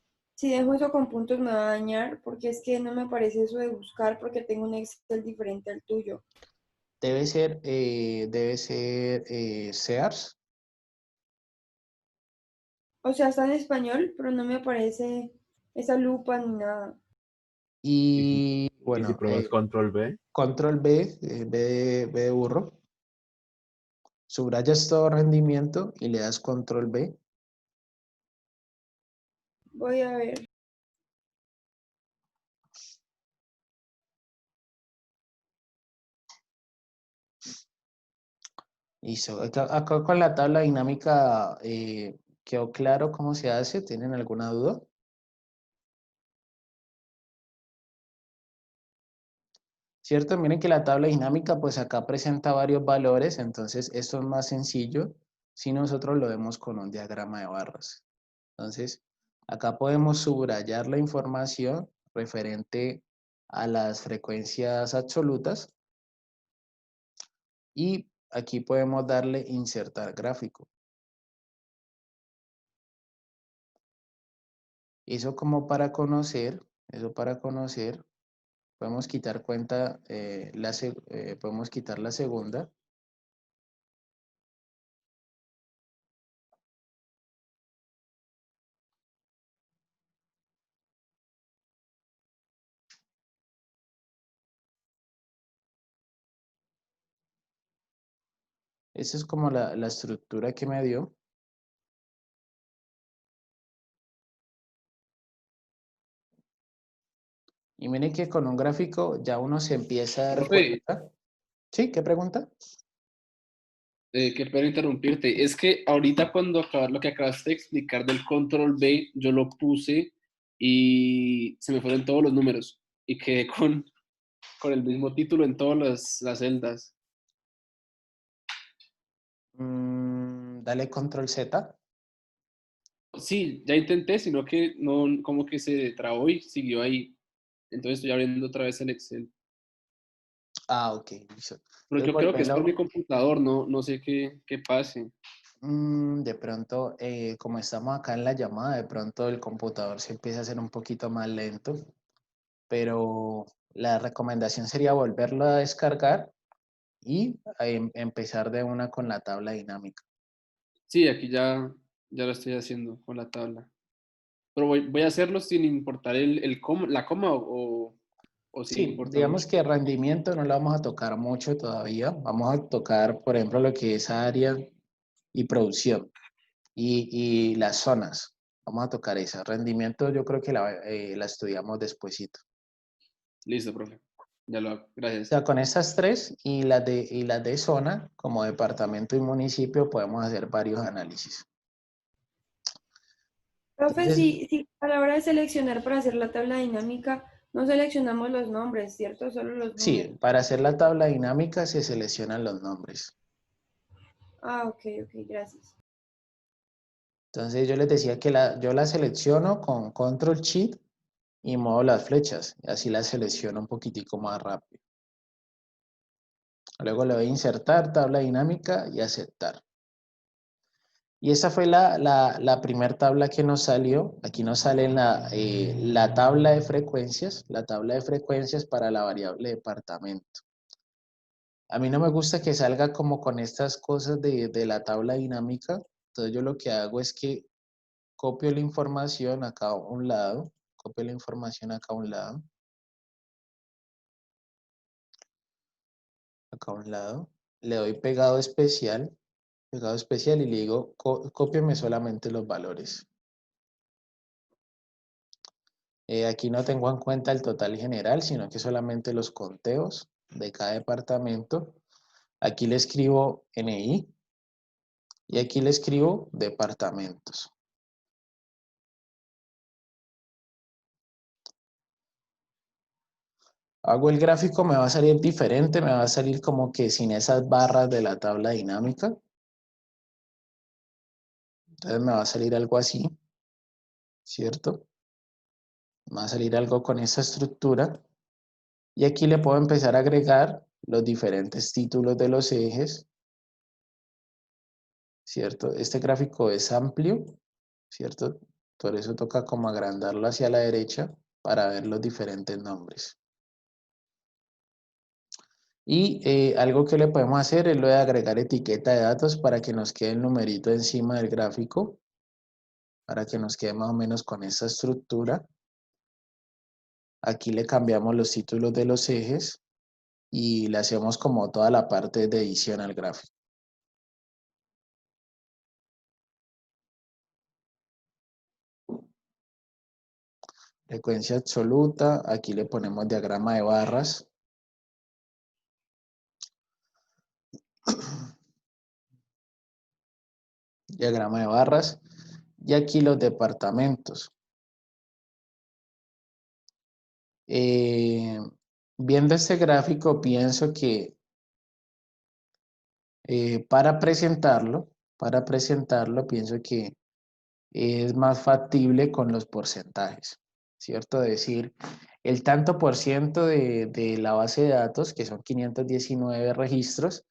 dejo eso con puntos me va a dañar, porque es que no me parece eso de buscar porque tengo un Excel diferente al tuyo.
Debe ser Sears.
O sea, está en español, pero no me aparece esa lupa ni nada.
¿Y si,
Y
y si
bueno,
pruebas control B?
control B, B de burro. Subrayas todo rendimiento y le das control B.
Voy a ver.
Listo. Acá con la tabla dinámica quedó claro cómo se hace. ¿Tienen alguna duda? ¿Cierto? Miren que la tabla dinámica, pues acá presenta varios valores, entonces esto es más sencillo si nosotros lo vemos con un diagrama de barras. Entonces, acá podemos subrayar la información referente a las frecuencias absolutas y aquí podemos darle insertar gráfico. Eso para conocer, podemos quitar cuenta, podemos quitar la segunda. Esa es como la estructura que me dio. Y miren que con un gráfico ya uno se empieza a dar
Profe,
cuenta. ¿Sí? ¿Qué pregunta?
qué pena interrumpirte. Es que ahorita cuando lo que acabaste de explicar del control B, yo lo puse y se me fueron todos los números y quedé con el mismo título en todas las celdas.
Dale control Z.
Sí, ya intenté, sino que no, como que se trabó y siguió ahí. Entonces estoy abriendo otra vez el Excel.
Ah, ok. Listo.
Pero
Entonces
yo creo que es por mi
volvelo.
computador, no sé qué pase.
De pronto, como estamos acá en la llamada, de pronto el computador se empieza a hacer un poquito más lento, pero la recomendación sería volverlo a descargar y empezar de una con la tabla dinámica.
Sí, aquí ya lo estoy haciendo con la tabla. Pero voy a hacerlo sin importar la coma o sí
Sí,
importa
digamos
mucho.
que rendimiento no lo vamos a tocar mucho todavía. Vamos a tocar, por ejemplo, lo que es área y producción y las zonas. Vamos a tocar esa. Rendimiento yo creo que la estudiamos despuesito.
Listo, profe. Ya lo hago.
O
Gracias.
sea, con estas tres y las de zona, como departamento y municipio, podemos hacer varios análisis.
Profe,
Entonces,
si a la hora de seleccionar para hacer la tabla dinámica, no seleccionamos los nombres, ¿cierto? Solo los
sí,
números.
para hacer la tabla dinámica se seleccionan los nombres.
Ah, ok, ok, gracias.
Entonces yo les decía que yo la selecciono con Control Shift y muevo las flechas. Y así la selecciono un poquitico más rápido. Luego le doy a insertar, tabla dinámica y aceptar. Y esa fue la primera tabla que nos salió. Aquí nos sale la tabla de frecuencias, para la variable departamento. A mí no me gusta que salga como con estas cosas de la tabla dinámica. Entonces yo lo que hago es que copio la información acá a un lado, copio la información acá a un lado, acá a un lado, le doy pegado especial y le digo, cópiame solamente los valores. Aquí no tengo en cuenta el total general, sino que solamente los conteos de cada departamento. Aquí le escribo NI y aquí le escribo departamentos. Hago el gráfico, me va a salir diferente, me va a salir como que sin esas barras de la tabla dinámica. Entonces me va a salir algo así, ¿cierto? Me va a salir algo con esa estructura. Y aquí le puedo empezar a agregar los diferentes títulos de los ejes, ¿cierto? Este gráfico es amplio, ¿cierto? Por eso toca como agrandarlo hacia la derecha para ver los diferentes nombres. Y algo que le podemos hacer es lo de agregar etiqueta de datos para que nos quede el numerito encima del gráfico, para que nos quede más o menos con esa estructura. Aquí le cambiamos los títulos de los ejes y le hacemos como toda la parte de edición al gráfico. Frecuencia absoluta, aquí le ponemos diagrama de barras. Diagrama de barras. Y aquí los departamentos. Viendo este gráfico, pienso que para presentarlo, pienso que es más factible con los porcentajes, ¿cierto? Es decir, el tanto por ciento de la base de datos, que son 519 registros,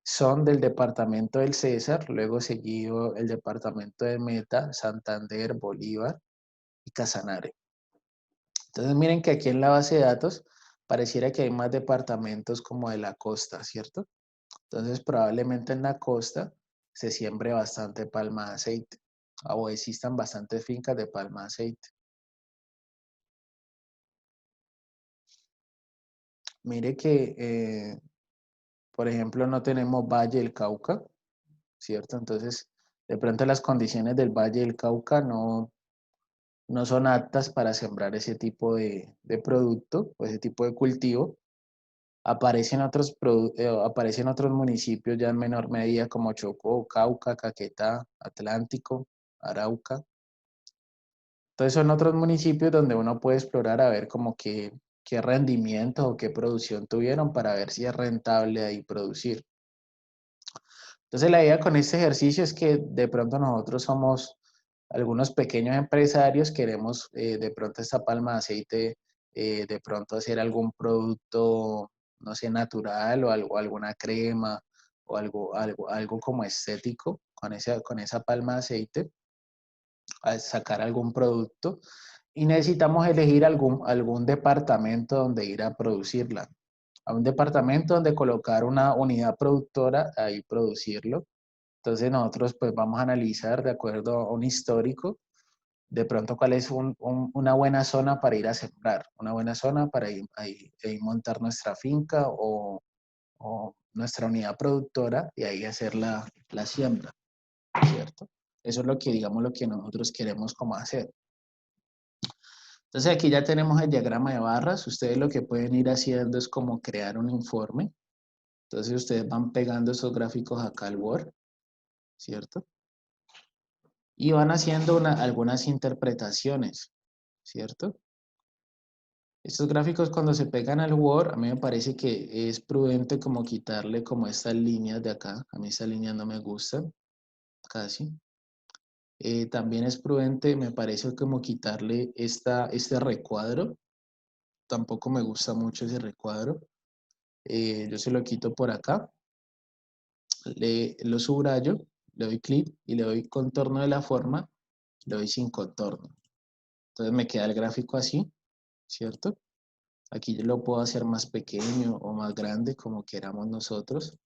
son del departamento del César, luego seguido el departamento de Meta, Santander, Bolívar y Casanare. Entonces miren que aquí en la base de datos pareciera que hay más departamentos como de la costa, ¿cierto? Entonces probablemente en la costa se siembre bastante palma de aceite o existan bastantes fincas de palma de aceite. Mire que, por ejemplo, no tenemos Valle del Cauca, ¿cierto? Entonces, de pronto las condiciones del Valle del Cauca no son aptas para sembrar ese tipo de producto o ese tipo de cultivo. Aparecen otros municipios ya en menor medida como Chocó, Cauca, Caquetá, Atlántico, Arauca. Entonces son otros municipios donde uno puede explorar a ver como qué rendimiento o qué producción tuvieron para ver si es rentable ahí producir. Entonces la idea con este ejercicio es que de pronto nosotros somos algunos pequeños empresarios, queremos de pronto esta palma de aceite, de pronto hacer algún producto, no sé, natural o algo, alguna crema o algo como estético con esa palma de aceite, a sacar algún producto y necesitamos elegir algún departamento donde ir a producirla. A un departamento donde colocar una unidad productora, ahí producirlo. Entonces nosotros pues vamos a analizar de acuerdo a un histórico, de pronto cuál es una buena zona para ir a sembrar, una buena zona para ir montar nuestra finca o nuestra unidad productora y ahí hacer la siembra, ¿cierto? Eso es lo que, digamos, lo que nosotros queremos como hacer. Entonces aquí ya tenemos el diagrama de barras. Ustedes lo que pueden ir haciendo es como crear un informe. Entonces ustedes van pegando esos gráficos acá al Word, ¿cierto? Y van haciendo algunas interpretaciones, ¿cierto? Estos gráficos cuando se pegan al Word, a mí me parece que es prudente como quitarle como estas líneas de acá. A mí estas líneas no me gustan, casi. También es prudente, me parece como quitarle este recuadro. Tampoco me gusta mucho ese recuadro. Yo se lo quito por acá. Lo subrayo, le doy clic y le doy contorno de la forma, le doy sin contorno. Entonces me queda el gráfico así, ¿cierto? Aquí yo lo puedo hacer más pequeño o más grande, como queramos nosotros,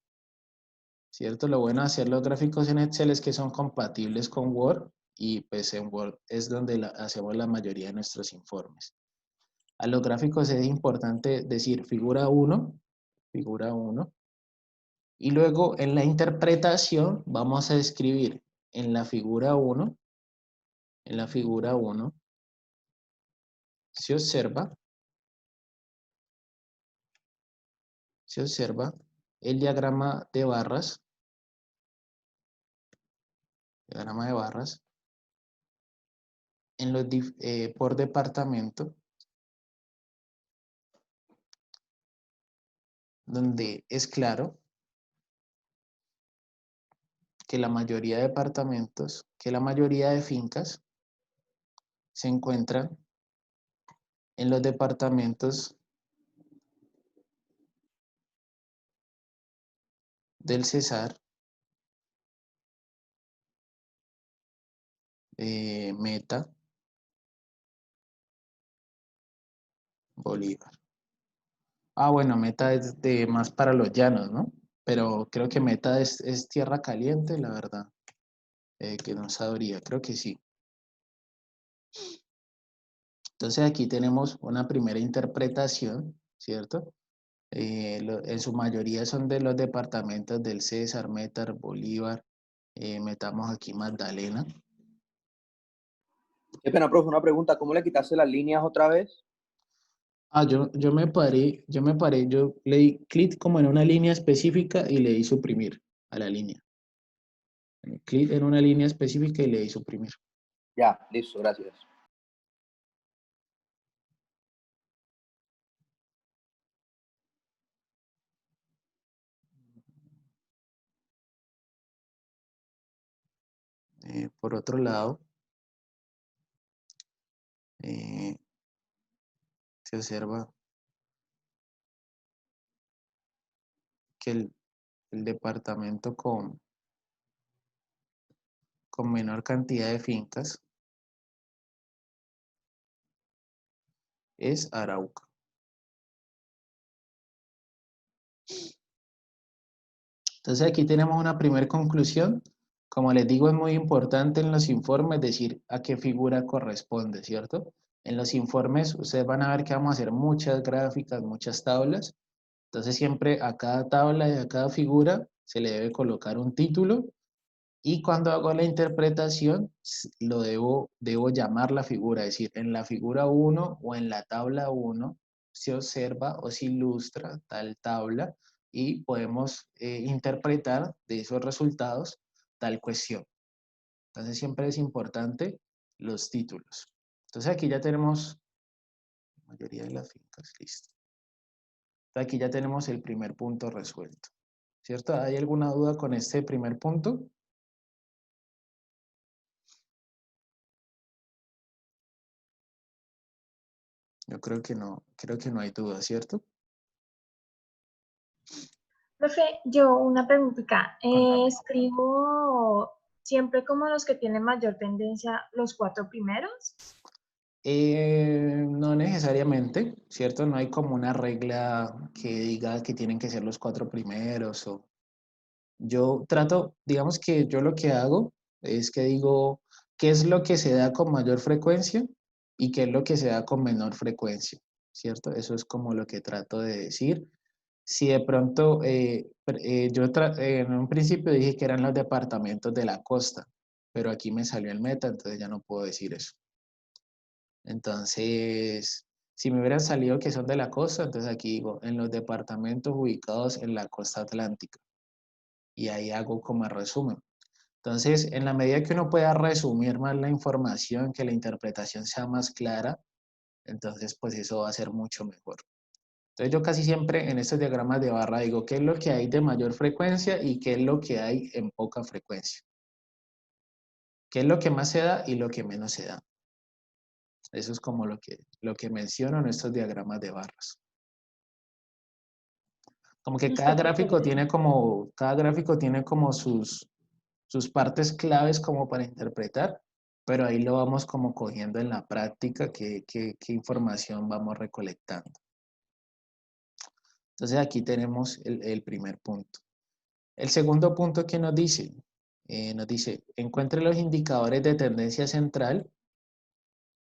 ¿cierto? Lo bueno de hacer los gráficos en Excel es que son compatibles con Word y pues en Word es donde hacemos la mayoría de nuestros informes. A los gráficos es importante decir figura 1, y luego en la interpretación vamos a escribir en la figura 1, se observa el diagrama de barras, por departamento, donde es claro que la mayoría de departamentos, que la mayoría de fincas se encuentran en los departamentos del César, Meta, Bolívar. Ah, bueno, Meta es de más para los llanos, ¿no? Pero creo que Meta es tierra caliente, la verdad. Que no sabría, creo que sí. Entonces aquí tenemos una primera interpretación, ¿cierto? En su mayoría son de los departamentos del César, Meta, Bolívar. Metamos aquí Magdalena.
Qué pena, profe, una pregunta. ¿Cómo le quitaste las líneas otra vez?
Ah, yo le di clic como en una línea específica y le di suprimir a la línea. Clic en una línea específica y le di suprimir.
Ya, listo, gracias.
Por otro lado, se observa que el departamento con menor cantidad de fincas es Arauca. Entonces aquí tenemos una primera conclusión. Como les digo, es muy importante en los informes decir a qué figura corresponde, ¿cierto? En los informes ustedes van a ver que vamos a hacer muchas gráficas, muchas tablas. Entonces siempre a cada tabla y a cada figura se le debe colocar un título y cuando hago la interpretación lo debo llamar la figura, es decir, en la figura 1 o en la tabla 1 se observa o se ilustra tal tabla y podemos interpretar de esos resultados tal cuestión. Entonces siempre es importante los títulos. Entonces aquí ya tenemos la mayoría de las fincas, listo. Entonces aquí ya tenemos el primer punto resuelto, ¿cierto? ¿Hay alguna duda con este primer punto? Yo creo que no hay duda, ¿cierto?
Profe, yo una preguntita. ¿Escribo siempre como los que tienen mayor tendencia, los 4 primeros?
No necesariamente, ¿cierto? No hay como una regla que diga que tienen que ser los 4 primeros. Yo trato, digamos que yo lo que hago es que digo qué es lo que se da con mayor frecuencia y qué es lo que se da con menor frecuencia, ¿cierto? Eso es como lo que trato de decir. Si de pronto, en un principio dije que eran los departamentos de la costa, pero aquí me salió el Meta, entonces ya no puedo decir eso. Entonces, si me hubieran salido que son de la costa, entonces aquí digo, en los departamentos ubicados en la costa atlántica. Y ahí hago como el resumen. Entonces, en la medida que uno pueda resumir más la información, que la interpretación sea más clara, entonces pues eso va a ser mucho mejor. Entonces yo casi siempre en estos diagramas de barra digo qué es lo que hay de mayor frecuencia y qué es lo que hay en poca frecuencia. ¿Qué es lo que más se da y lo que menos se da? Eso es como lo que menciono en estos diagramas de barras. Como que cada gráfico tiene como sus partes claves como para interpretar, pero ahí lo vamos como cogiendo en la práctica qué información vamos recolectando. Entonces aquí tenemos el primer punto. El segundo punto que nos dice, encuentre los indicadores de tendencia central,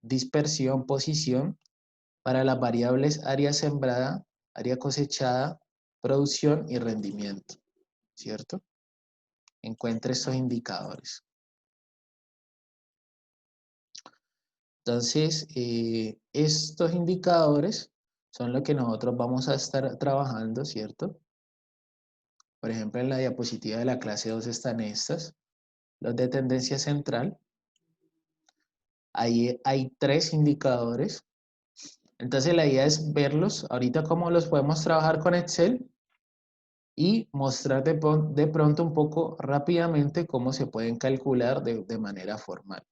dispersión, posición, para las variables área sembrada, área cosechada, producción y rendimiento, ¿cierto? Encuentre estos indicadores. Entonces, estos indicadores son lo que nosotros vamos a estar trabajando, ¿cierto? Por ejemplo, en la diapositiva de la clase 2 están estas, los de tendencia central. Ahí hay 3 indicadores. Entonces, la idea es verlos ahorita cómo los podemos trabajar con Excel y mostrar de pronto un poco rápidamente cómo se pueden calcular de manera formal.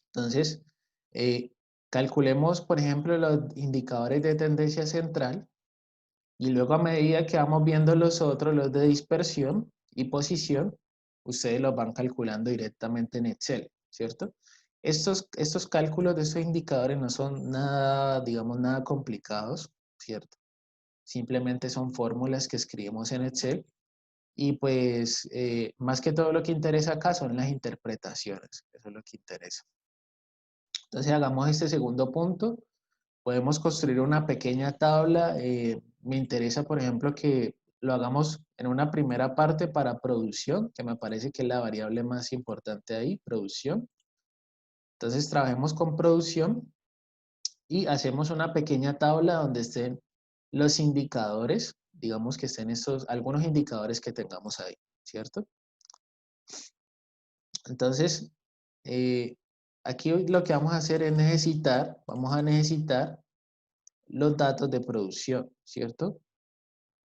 Entonces, calculemos, por ejemplo, los indicadores de tendencia central Y luego a medida que vamos viendo los otros, los de dispersión y posición, ustedes los van calculando directamente en Excel, ¿cierto? Estos cálculos de estos indicadores no son nada, digamos, nada complicados, ¿cierto? Simplemente son fórmulas que escribimos en Excel y pues más que todo lo que interesa acá son las interpretaciones, eso es lo que interesa. Entonces hagamos este segundo punto. Podemos construir una pequeña tabla. Me interesa, por ejemplo, que lo hagamos en una primera parte para producción, que me parece que es la variable más importante ahí, producción. Entonces trabajemos con producción y hacemos una pequeña tabla donde estén los indicadores, digamos que estén algunos indicadores que tengamos ahí, ¿cierto? Entonces, aquí lo que vamos a hacer es vamos a necesitar los datos de producción, ¿cierto?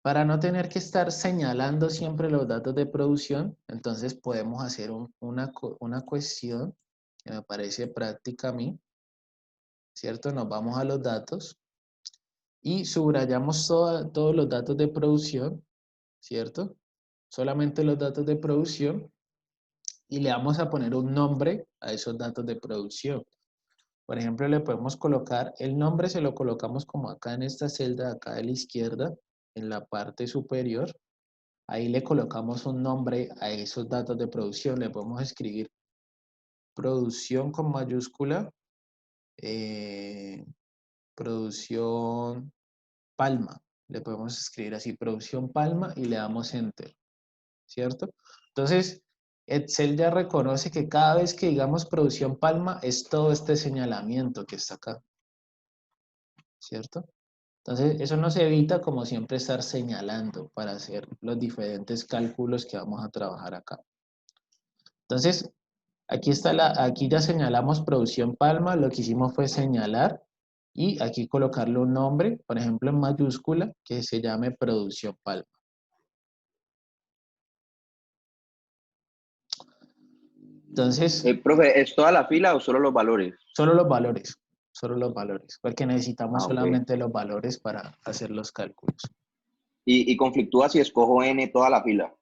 Para no tener que estar señalando siempre los datos de producción, entonces podemos hacer una cuestión que me parece práctica a mí, ¿cierto? Nos vamos a los datos y subrayamos todos los datos de producción, ¿cierto? Solamente los datos de producción y le vamos a poner un nombre a esos datos de producción. Por ejemplo, le podemos colocar, el nombre se lo colocamos como acá en esta celda de acá de la izquierda, en la parte superior. Ahí le colocamos un nombre a esos datos de producción. Le podemos escribir producción con mayúscula, producción Palma. Le podemos escribir así, producción Palma, y le damos Enter, ¿cierto? Entonces, Excel ya reconoce que cada vez que digamos producción Palma es todo este señalamiento que está acá, ¿cierto? Entonces, eso nos evita, como siempre, estar señalando para hacer los diferentes cálculos que vamos a trabajar acá. Entonces, aquí ya señalamos producción Palma, lo que hicimos fue señalar y aquí colocarle un nombre, por ejemplo en mayúscula, que se llame producción Palma. Entonces,
Profe, ¿es toda la fila o solo los valores?
solo los valores, porque necesitamos solamente los valores para hacer los cálculos.
Y conflictúa si escojo N toda la fila.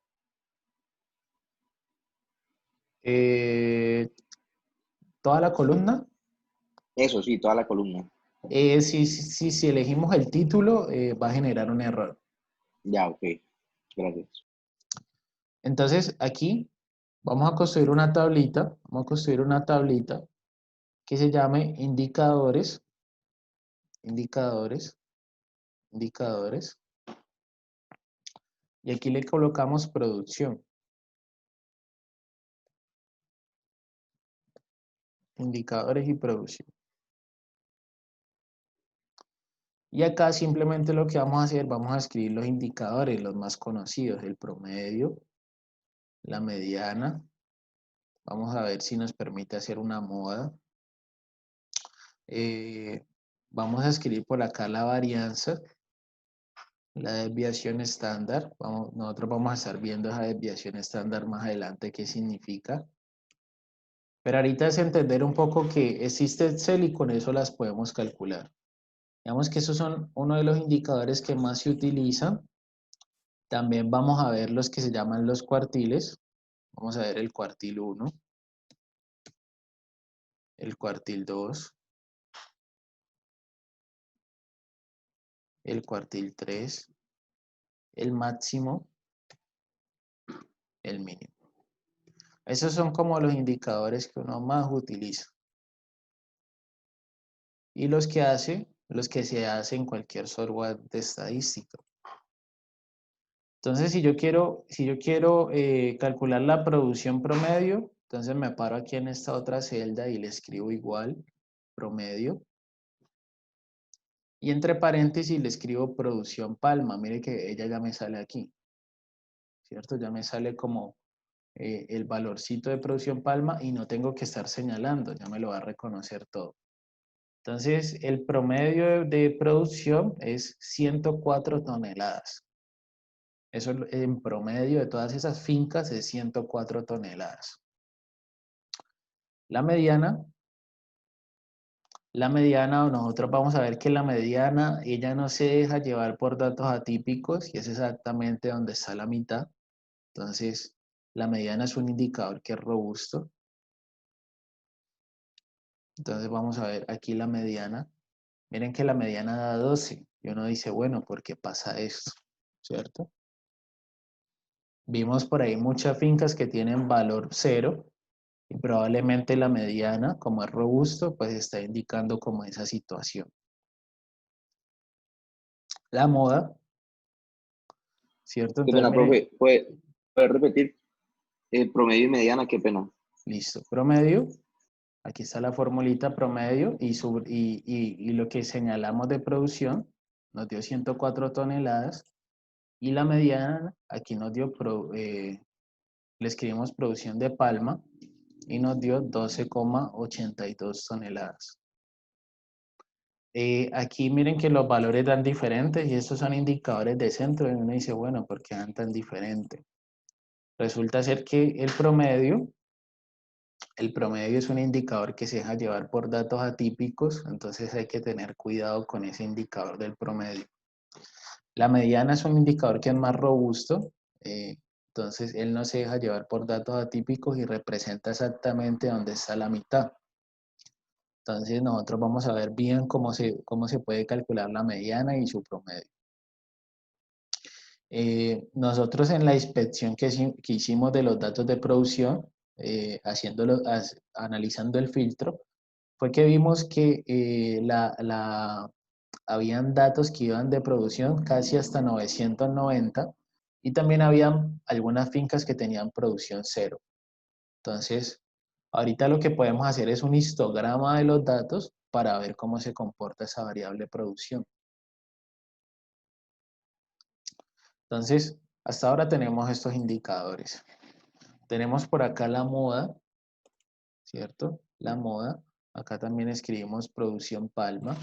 ¿Toda la columna?
Eso sí, toda la columna.
Si elegimos el título, va a generar un error.
Ya, ok. Gracias.
Entonces, aquí vamos a construir una tablita. Vamos a construir una tablita que se llame indicadores. Indicadores. Indicadores. Y aquí le colocamos producción. Indicadores y producción. Y acá simplemente lo que vamos a hacer, vamos a escribir los indicadores, los más conocidos, el promedio, la mediana. Vamos a ver si nos permite hacer una moda. Vamos a escribir por acá la varianza, la desviación estándar. Nosotros vamos a estar viendo esa desviación estándar más adelante, qué significa. Pero ahorita es entender un poco que existe Excel y con eso las podemos calcular. Digamos que esos son uno de los indicadores que más se utilizan. También vamos a ver los que se llaman los cuartiles. Vamos a ver el cuartil 1, el cuartil 2, el cuartil 3, el máximo, el mínimo. Esos son como los indicadores que uno más utiliza. Y los que se hacen en cualquier software de estadística. Entonces, si yo quiero calcular la producción promedio, entonces me paro aquí en esta otra celda y le escribo igual, promedio. Y entre paréntesis le escribo producción Palma. Mire que ella ya me sale aquí, ¿cierto? Ya me sale como el valorcito de producción Palma y no tengo que estar señalando, ya me lo va a reconocer todo. Entonces, el promedio de producción es 104 toneladas. Eso en promedio de todas esas fincas es 104 toneladas. La mediana La mediana, nosotros vamos a ver que la mediana, ella no se deja llevar por datos atípicos y es exactamente donde está la mitad. Entonces, la mediana es un indicador que es robusto. Entonces, vamos a ver aquí la mediana. Miren que la mediana da 12 y uno dice, bueno, ¿por qué pasa esto? ¿Cierto? Vimos por ahí muchas fincas que tienen valor 0 y probablemente la mediana, como es robusto, pues está indicando como esa situación. La moda, ¿cierto?
Qué
Entonces,
pena,
miren,
profe. ¿Puede repetir? Promedio y mediana, qué pena.
listo. Promedio, aquí está la formulita promedio y lo que señalamos de producción nos dio 104 toneladas y la mediana, aquí nos dio, le escribimos producción de palma y nos dio 12,82 toneladas. Aquí miren que los valores dan diferentes y estos son indicadores de centro y uno dice, bueno, ¿por qué dan tan diferente? Resulta ser que el promedio es un indicador que se deja llevar por datos atípicos, entonces hay que tener cuidado con ese indicador del promedio. La mediana es un indicador que es más robusto, entonces él no se deja llevar por datos atípicos y representa exactamente dónde está la mitad. Entonces nosotros vamos a ver bien cómo se puede calcular la mediana y su promedio. Nosotros en la inspección que hicimos de los datos de producción, analizando el filtro, fue que vimos que habían datos que iban de producción casi hasta 990 y también habían algunas fincas que tenían producción 0. Entonces, ahorita lo que podemos hacer es un histograma de los datos para ver cómo se comporta esa variable producción. Entonces, hasta ahora tenemos estos indicadores. Tenemos por acá la moda, ¿cierto? La moda. Acá también escribimos producción palma.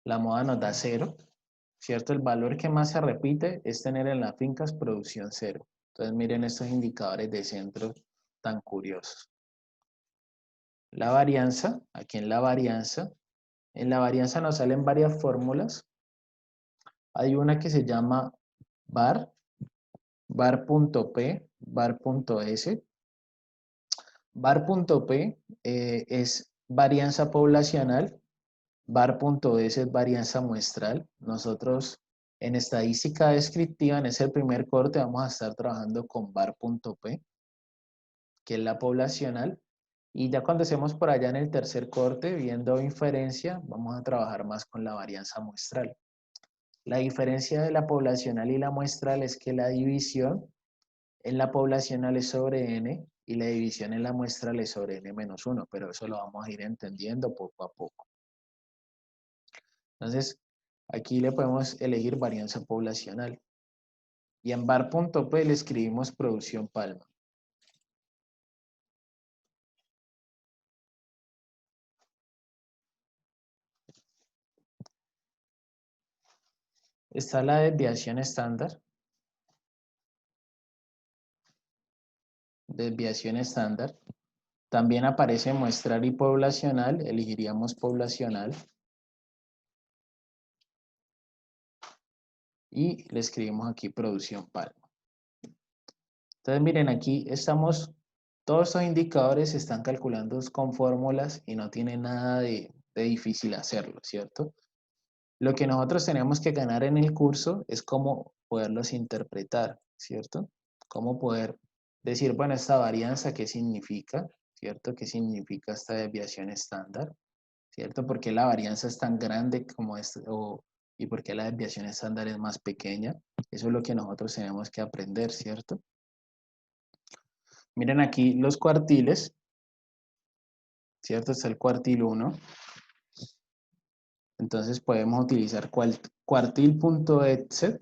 La moda nos da 0, ¿cierto? El valor que más se repite es tener en las fincas producción 0. Entonces miren estos indicadores de centro tan curiosos. La varianza, aquí en la varianza nos salen varias fórmulas. Hay una que se llama var, var.p, var.s. Var.p es varianza poblacional, var.s es varianza muestral. Nosotros en estadística descriptiva, en ese primer corte, vamos a estar trabajando con var.p, que es la poblacional. Y ya cuando estemos por allá en el tercer corte, viendo inferencia, vamos a trabajar más con la varianza muestral. La diferencia de la poblacional y la muestral es que la división en la poblacional es sobre n y la división en la muestral es sobre n-1, pero eso lo vamos a ir entendiendo poco a poco. Entonces, aquí le podemos elegir varianza poblacional. Y en var.p le escribimos producción palma. Está la desviación estándar. Desviación estándar. También aparece muestral y poblacional. Elegiríamos poblacional. Y le escribimos aquí producción palma. Entonces miren, aquí estamos, todos estos indicadores se están calculando con fórmulas y no tiene nada de difícil hacerlo, ¿cierto? Lo que nosotros tenemos que ganar en el curso es cómo poderlos interpretar, ¿cierto? Cómo poder decir, bueno, esta varianza, ¿qué significa? ¿Cierto? ¿Qué significa esta desviación estándar? ¿Cierto? ¿Por qué la varianza es tan grande como esta? ¿Y por qué la desviación estándar es más pequeña? Eso es lo que nosotros tenemos que aprender, ¿cierto? Miren aquí los cuartiles, ¿cierto? Está el cuartil 1. Entonces podemos utilizar cuartil.exe.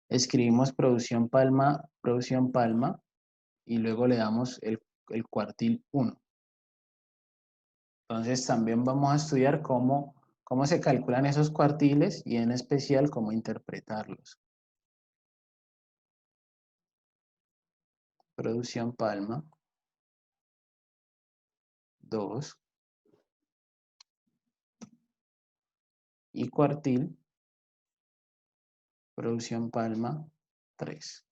Escribimos producción palma, y luego le damos el cuartil 1. Entonces también vamos a estudiar cómo se calculan esos cuartiles y en especial cómo interpretarlos. Producción palma. 2 y cuartil, producción palma 3.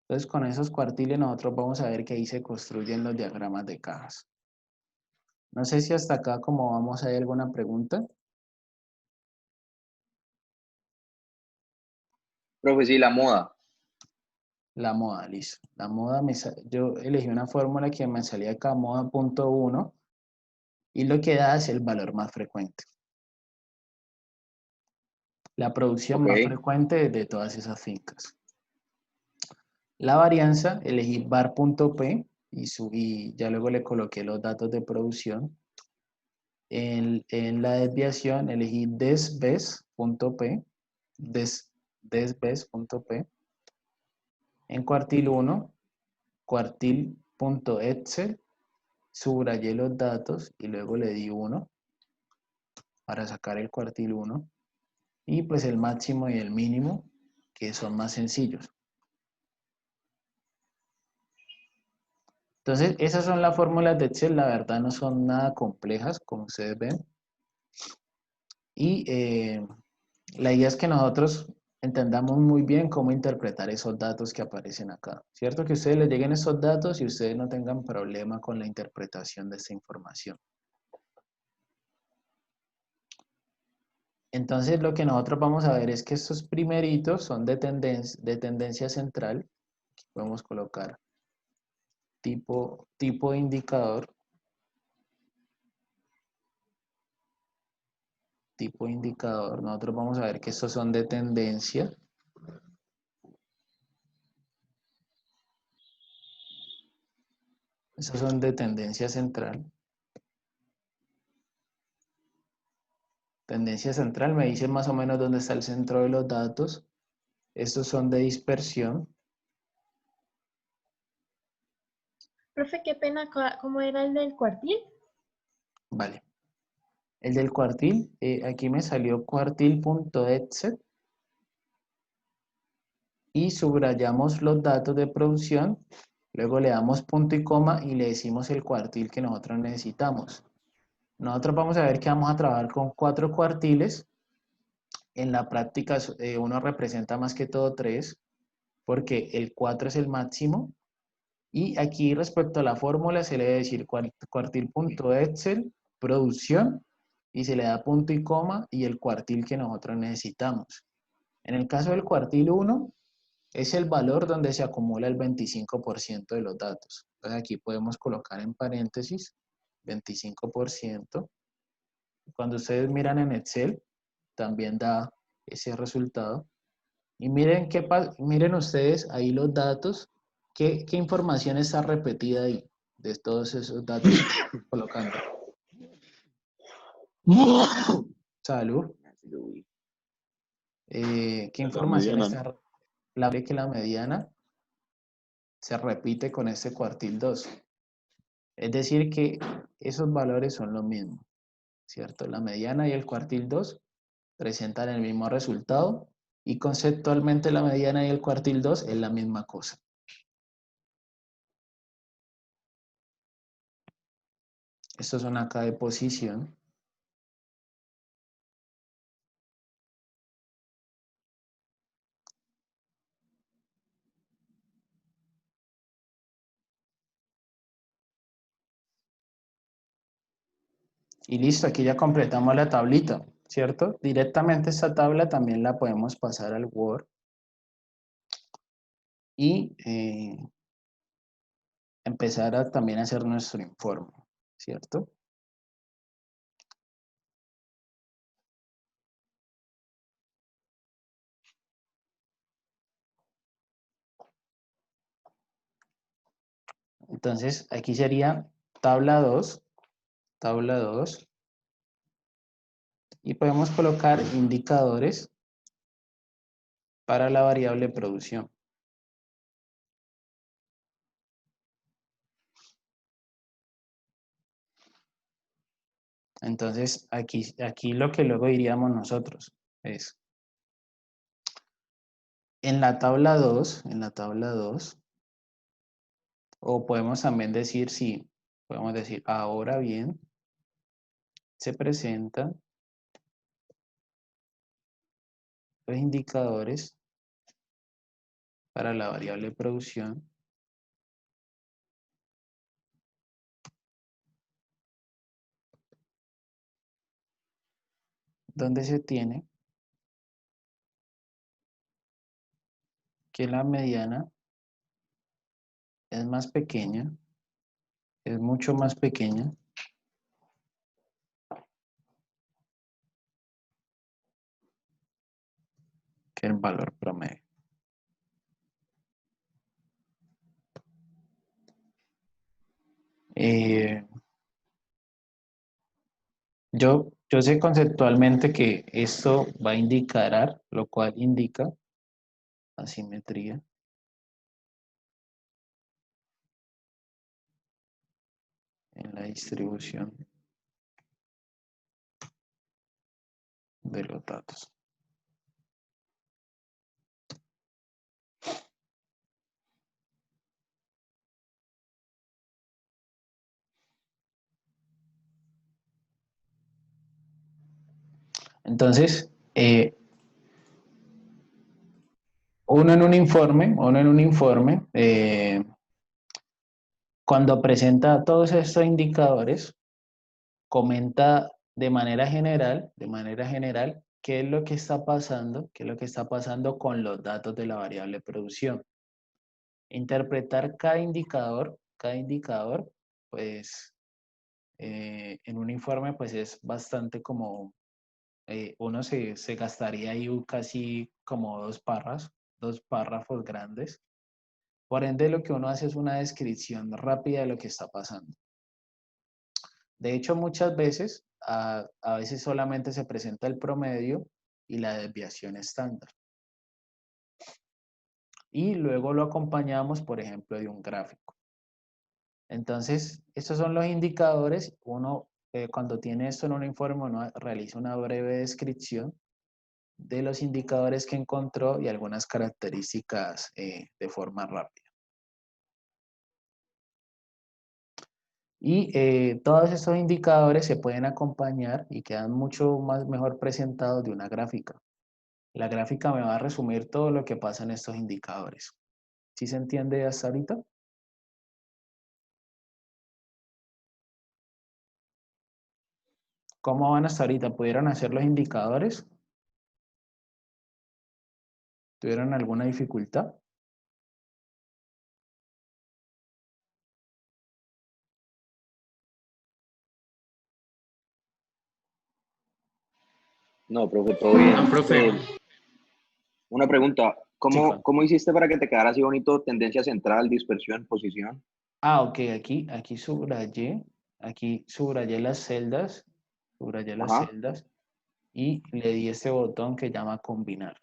Entonces con esos cuartiles nosotros vamos a ver que ahí se construyen los diagramas de cajas. No sé si hasta acá como vamos hay alguna pregunta.
Profe, sí, la moda.
La moda, listo. La moda, yo elegí una fórmula que me salía acá, moda punto 1, y lo que da es el valor más frecuente. La producción más
Ok.
frecuente de todas esas fincas. La varianza, elegí var.p y ya luego le coloqué los datos de producción. En la desviación elegí desves.p, desves.p. En cuartil 1, cuartil.excel, subrayé los datos y luego le di 1 para sacar el cuartil 1. Y pues el máximo y el mínimo, que son más sencillos. Entonces, esas son las fórmulas de Excel, la verdad no son nada complejas, como ustedes ven. Y la idea es que nosotros entendamos muy bien cómo interpretar esos datos que aparecen acá. ¿Cierto? Que a ustedes les lleguen esos datos y ustedes no tengan problema con la interpretación de esta información. Entonces, lo que nosotros vamos a ver es que estos primeritos son de tendencia central. Aquí podemos colocar tipo de indicador. Tipo de indicador. Nosotros vamos a ver que estos son de tendencia. Estos son de tendencia central. Tendencia central me dice más o menos dónde está el centro de los datos. Estos son de dispersión.
Profe, qué pena, ¿cómo era el del cuartil?
Vale. El del cuartil, aquí me salió cuartil.exe y subrayamos los datos de producción. Luego le damos punto y coma y le decimos el cuartil que nosotros necesitamos. Nosotros vamos a ver que vamos a trabajar con 4 cuartiles. En la práctica uno representa más que todo 3, porque el 4 es el máximo. Y aquí respecto a la fórmula se le debe decir cuartil.excel, producción, y se le da punto y coma y el cuartil que nosotros necesitamos. En el caso del cuartil 1, es el valor donde se acumula el 25% de los datos. Entonces aquí podemos colocar en paréntesis 25%. Cuando ustedes miran en Excel, también da ese resultado. Y miren, miren ustedes ahí los datos, qué información está repetida ahí, de todos esos datos que estoy colocando. Salud. ¿Qué información está? La que la mediana se repite con este cuartil 2. Es decir que esos valores son los mismos, ¿cierto? La mediana y el cuartil 2 presentan el mismo resultado y conceptualmente la mediana y el cuartil 2 es la misma cosa. Estos son acá de posición. Y listo, aquí ya completamos la tablita, ¿cierto? Directamente esta tabla también la podemos pasar al Word. Y empezar a también hacer nuestro informe, ¿cierto? Entonces, aquí sería tabla 2, y podemos colocar indicadores para la variable producción. Entonces, aquí lo que luego diríamos nosotros es, en la tabla 2, o podemos también decir si podemos decir, ahora bien, se presentan los indicadores para la variable producción donde se tiene que la mediana es más pequeña, es mucho más pequeña que el valor promedio. Yo sé conceptualmente que esto va a indicar, lo cual indica asimetría en la distribución de los datos. Entonces, uno en un informe, cuando presenta todos estos indicadores, comenta de manera general, qué es lo que está pasando, con los datos de la variable producción. Interpretar cada indicador, pues, en un informe, pues es bastante como, uno se gastaría ahí casi como dos párrafos grandes. Por ende, lo que uno hace es una descripción rápida de lo que está pasando. De hecho, muchas veces, a veces solamente se presenta el promedio y la desviación estándar. Y luego lo acompañamos, por ejemplo, de un gráfico. Entonces, estos son los indicadores. Uno, cuando tiene esto en un informe, uno realiza una breve descripción de los indicadores que encontró y algunas características de forma rápida. Y todos estos indicadores se pueden acompañar y quedan mucho mejor presentados de una gráfica. La gráfica me va a resumir todo lo que pasa en estos indicadores. ¿Sí se entiende hasta ahorita? ¿Cómo van hasta ahorita? ¿Pudieron hacer los indicadores? ¿Tuvieron alguna dificultad?
No, profe, todo bien.
No, profe.
Una pregunta,
Sí, Juan.
¿cómo hiciste para que te quedara así bonito tendencia central, dispersión, posición?
Ah, ok, aquí subrayé las celdas,
Ajá.
y le di este botón que llama combinar.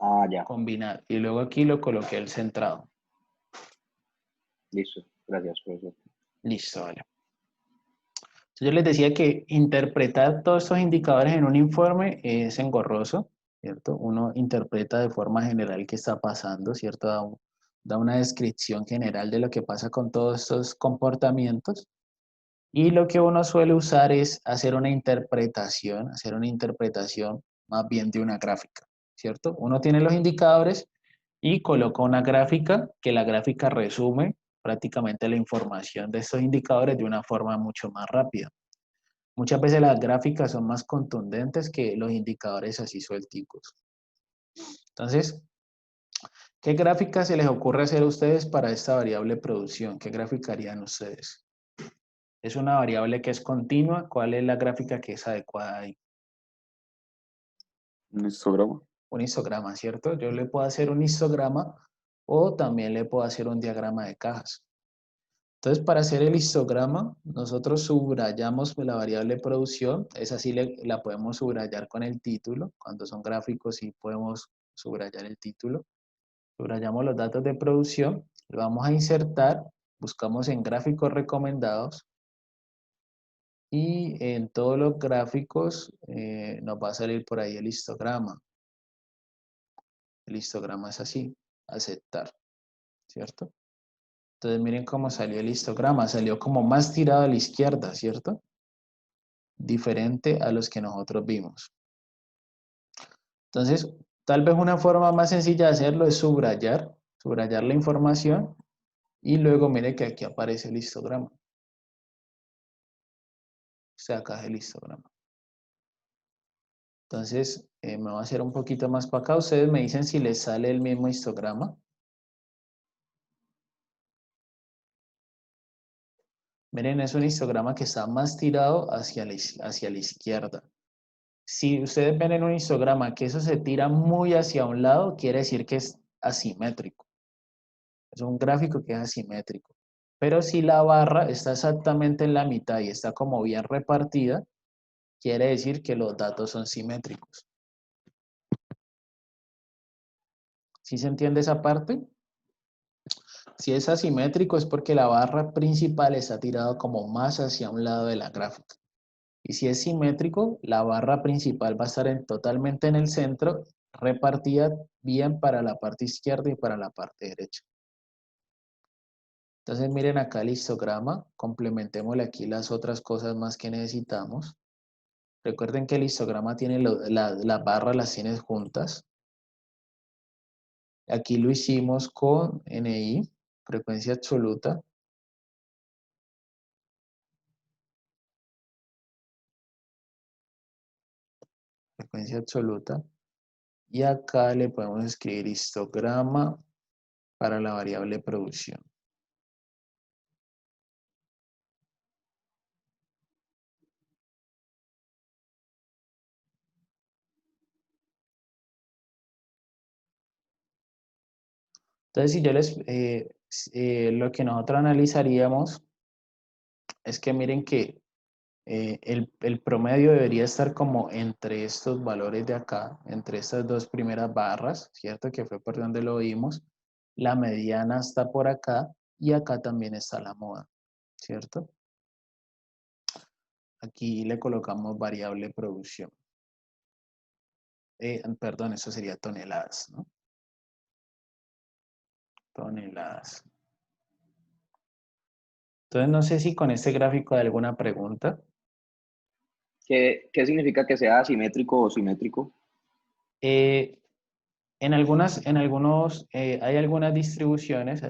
Ah, ya,
Combinar. Y luego aquí lo coloqué el centrado.
listo. Gracias, profesor.
Listo, vale. Entonces yo les decía que interpretar todos estos indicadores en un informe es engorroso, ¿cierto? Uno interpreta de forma general qué está pasando, ¿cierto? Da una descripción general de lo que pasa con todos estos comportamientos. Y lo que uno suele usar es hacer una interpretación más bien de una gráfica, ¿cierto? Uno tiene los indicadores y coloca una gráfica, que la gráfica resume prácticamente la información de estos indicadores de una forma mucho más rápida. Muchas veces las gráficas son más contundentes que los indicadores así suelticos. Entonces, ¿qué gráfica se les ocurre hacer a ustedes para esta variable producción? ¿Qué gráfica harían ustedes? Es una variable que es continua. ¿Cuál es la gráfica que es adecuada ahí?
Un histograma.
Un histograma, ¿cierto? Yo le puedo hacer un histograma o también le puedo hacer un diagrama de cajas. Entonces, para hacer el histograma, nosotros subrayamos la variable producción. Esa sí la podemos subrayar con el título. Cuando son gráficos sí podemos subrayar el título. Subrayamos los datos de producción. Le vamos a insertar. Buscamos en gráficos recomendados. Y en todos los gráficos nos va a salir por ahí el histograma. El histograma es así, aceptar, ¿cierto? Entonces miren cómo salió el histograma, salió como más tirado a la izquierda, ¿cierto? Diferente a los que nosotros vimos. Entonces, tal vez una forma más sencilla de hacerlo es subrayar la información y luego mire que aquí aparece el histograma. O sea, acá es el histograma. Entonces, me voy a hacer un poquito más para acá. Ustedes me dicen si les sale el mismo histograma. Miren, es un histograma que está más tirado hacia la izquierda. Si ustedes ven en un histograma que eso se tira muy hacia un lado, quiere decir que es asimétrico. Es un gráfico que es asimétrico. Pero si la barra está exactamente en la mitad y está como bien repartida, quiere decir que los datos son simétricos. ¿Sí se entiende esa parte? Si es asimétrico es porque la barra principal está tirada como más hacia un lado de la gráfica. Y si es simétrico, la barra principal va a estar totalmente en el centro, repartida bien para la parte izquierda y para la parte derecha. Entonces miren acá el histograma, complementémosle aquí las otras cosas más que necesitamos. Recuerden que el histograma tiene las barras, las tiene juntas. Aquí lo hicimos con NI, frecuencia absoluta. Frecuencia absoluta. Y acá le podemos escribir histograma para la variable producción. Entonces, si yo lo que nosotros analizaríamos es que miren que el promedio debería estar como entre estos valores de acá, entre estas dos primeras barras, ¿cierto? Que fue por donde lo vimos. La mediana está por acá y acá también está la moda, ¿cierto? Aquí le colocamos variable producción. Perdón, eso sería toneladas, ¿no? Toneladas. Entonces, no sé si con este gráfico hay alguna pregunta.
¿Qué significa que sea asimétrico o simétrico?
Hay algunas distribuciones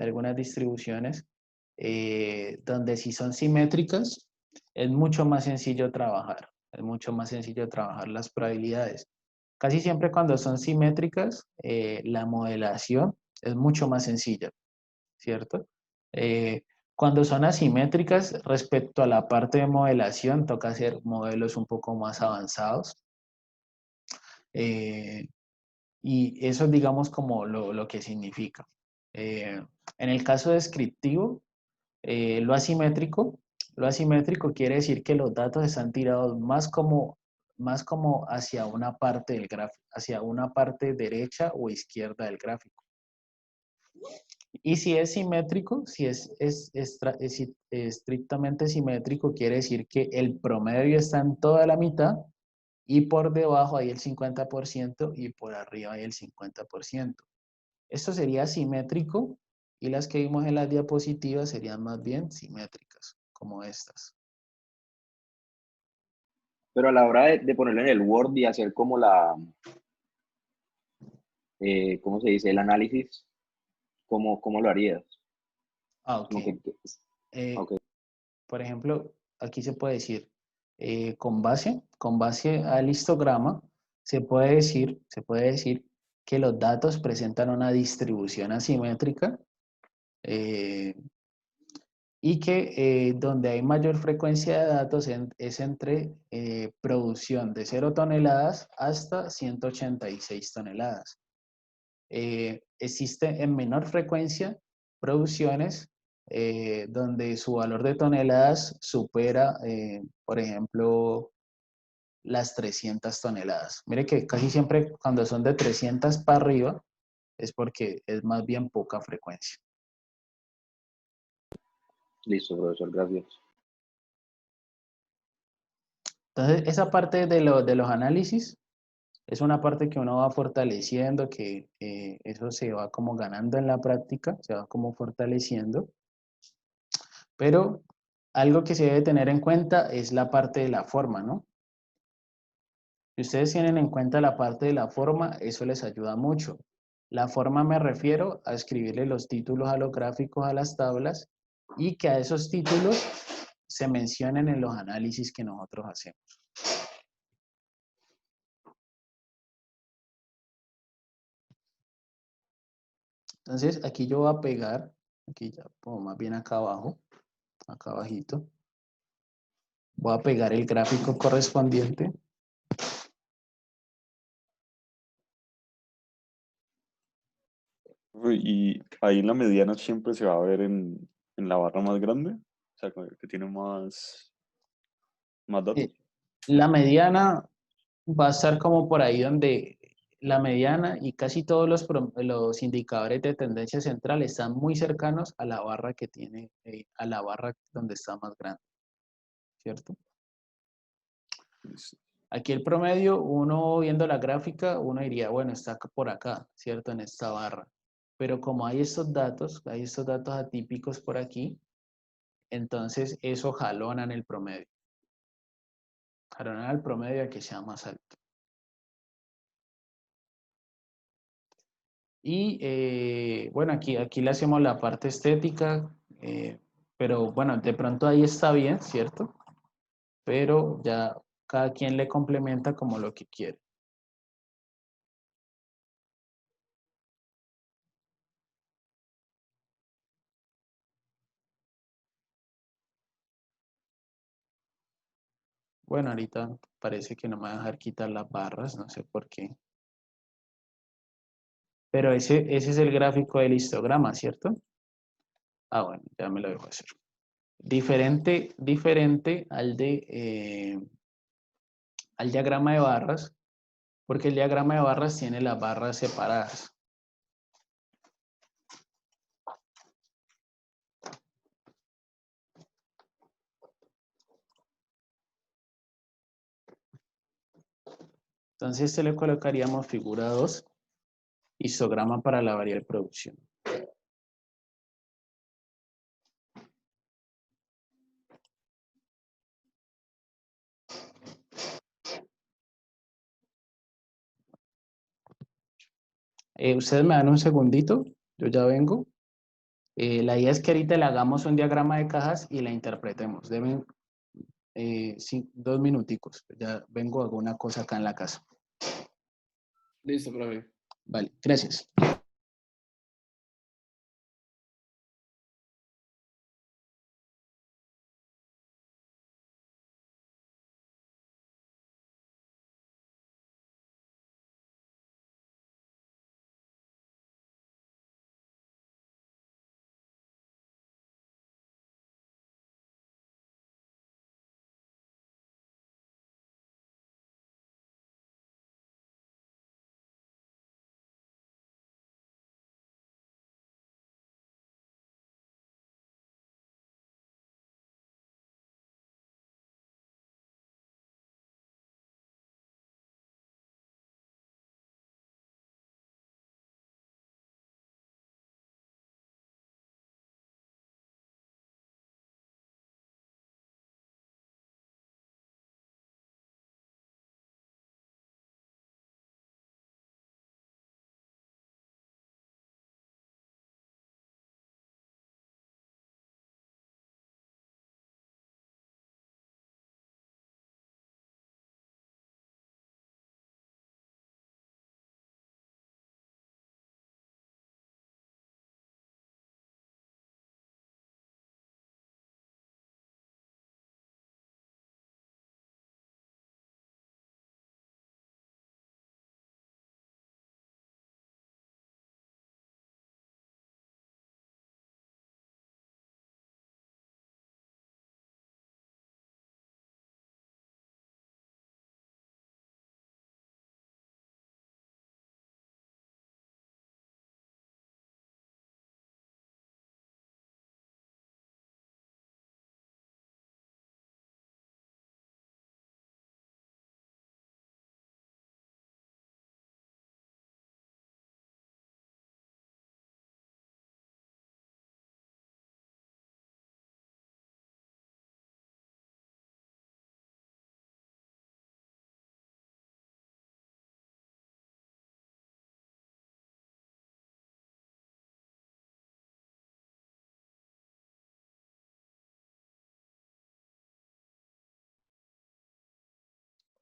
donde si son simétricas, es mucho más sencillo trabajar. Es mucho más sencillo trabajar las probabilidades. Casi siempre cuando son simétricas, la modelación es mucho más sencilla, ¿cierto? Cuando son asimétricas, respecto a la parte de modelación, toca hacer modelos un poco más avanzados. Y eso es, digamos, como lo que significa. En el caso descriptivo, lo asimétrico quiere decir que los datos están tirados más como hacia una parte del gráfico, hacia una parte derecha o izquierda del gráfico. Y si es simétrico, si es estrictamente simétrico, quiere decir que el promedio está en toda la mitad y por debajo hay el 50% y por arriba hay el 50%. Esto sería simétrico y las que vimos en las diapositivas serían más bien simétricas, como estas.
Pero a la hora de ponerlo en el Word y hacer como ¿cómo se dice? El análisis, ¿cómo lo harías?
Ok.
Como que, ok.
Por ejemplo, aquí se puede decir, con base al histograma, se puede decir que los datos presentan una distribución asimétrica y que donde hay mayor frecuencia de datos es entre producción de 0 toneladas hasta 186 toneladas. Existe en menor frecuencia producciones donde su valor de toneladas supera, por ejemplo, las 300 toneladas. Mire que casi siempre cuando son de 300 para arriba es porque es más bien poca frecuencia.
Listo, profesor, gracias.
Entonces, esa parte de los análisis es una parte que uno va fortaleciendo, que eso se va como ganando en la práctica, se va como fortaleciendo. Pero algo que se debe tener en cuenta es la parte de la forma, ¿no? Si ustedes tienen en cuenta la parte de la forma, eso les ayuda mucho. La forma me refiero a escribirle los títulos a los gráficos, a las tablas, y que a esos títulos se mencionen en los análisis que nosotros hacemos. Entonces, aquí yo voy a pegar, aquí ya pongo más bien acá abajo, acá abajito. Voy a pegar el gráfico correspondiente.
Y ahí en la mediana siempre se va a ver en la barra más grande, o sea, que tiene más datos.
La mediana va a estar como por ahí donde la mediana y casi todos los indicadores de tendencia central están muy cercanos a la barra que tiene, a la barra donde está más grande, ¿cierto?
Listo.
Aquí el promedio, uno viendo la gráfica, uno diría, bueno, está por acá, ¿cierto? En esta barra. Pero como hay estos datos atípicos por aquí, entonces eso jalonan el promedio. Jalonan el promedio a que sea más alto. Y bueno, aquí le hacemos la parte estética, pero bueno, de pronto ahí está bien, ¿cierto? Pero ya cada quien le complementa como lo que quiere. Bueno, ahorita parece que no me va a dejar quitar las barras, no sé por qué. Pero ese es el gráfico del histograma, ¿cierto? Ah, bueno, ya me lo dejo hacer. Diferente al diagrama de barras, porque el diagrama de barras tiene las barras separadas. Entonces, este le colocaríamos figura 2, histograma para la variable producción. Ustedes me dan un segundito, yo ya vengo. La idea es que ahorita le hagamos un diagrama de cajas y la interpretemos. Deben 2 minuticos. Ya vengo, hago una cosa acá en la casa.
Listo, profe.
Vale, gracias.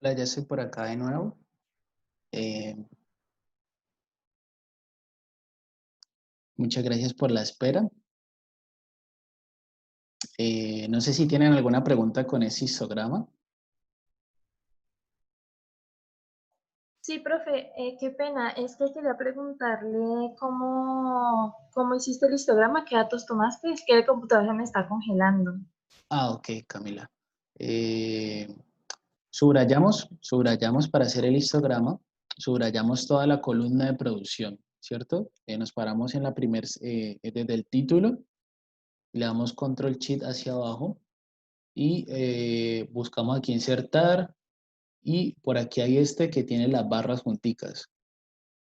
Hola, ya estoy por acá de nuevo. Muchas gracias por la espera. No sé si tienen alguna pregunta con ese histograma.
Sí, profe, qué pena. Es que quería preguntarle cómo hiciste el histograma, qué datos tomaste. Es que el computador se me está congelando.
Ah, ok, Camila. Subrayamos para hacer el histograma, subrayamos toda la columna de producción, ¿cierto? Nos paramos en la desde el título, le damos control shift hacia abajo y buscamos aquí insertar y por aquí hay este que tiene las barras junticas,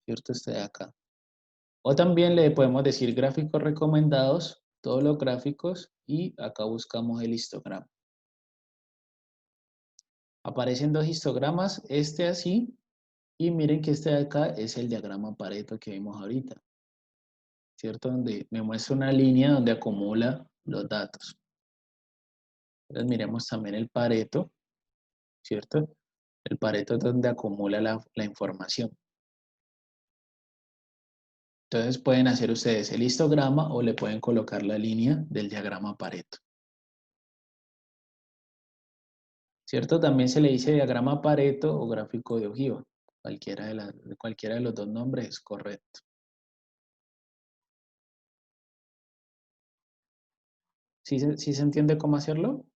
¿cierto? Este de acá. O también le podemos decir gráficos recomendados, todos los gráficos y acá buscamos el histograma. Aparecen dos histogramas, este así, y miren que este de acá es el diagrama Pareto que vimos ahorita, ¿cierto? Donde me muestra una línea donde acumula los datos. Entonces miremos también el Pareto, ¿cierto? El Pareto es donde acumula la información. Entonces pueden hacer ustedes el histograma o le pueden colocar la línea del diagrama Pareto. ¿Cierto? También se le dice diagrama Pareto o gráfico de ojiva. Cualquiera de los dos nombres es correcto. ¿Sí se entiende cómo hacerlo?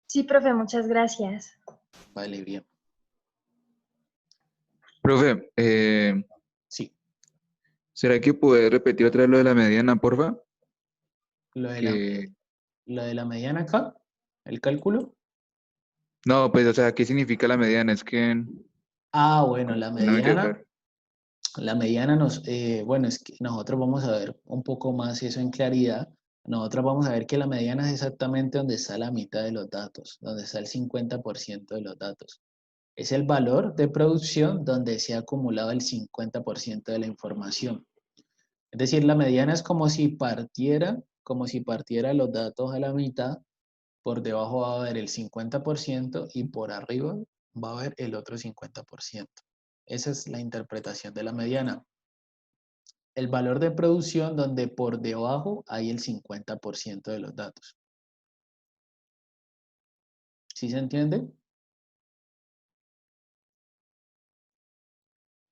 Sí, profe, muchas gracias.
Vale, bien.
Profe,
Sí.
¿será que puede repetir otra vez lo de la mediana, porfa?
Lo de
Que...
lo de la mediana acá, el cálculo.
No, pues, o sea, ¿qué significa la mediana? Es que
Ah, bueno, la
no me quedó
mediana.
claro.
La mediana bueno, es que nosotros vamos a ver un poco más eso en claridad. Nosotros vamos a ver que la mediana es exactamente donde está la mitad de los datos, donde está el 50% de los datos. Es el valor de producción donde se ha acumulado el 50% de la información. Es decir, la mediana es como si partiera los datos a la mitad, por debajo va a haber el 50% y por arriba va a haber el otro 50%. Esa es la interpretación de la mediana. El valor de producción donde por debajo hay el 50% de los datos. ¿Sí se entiende?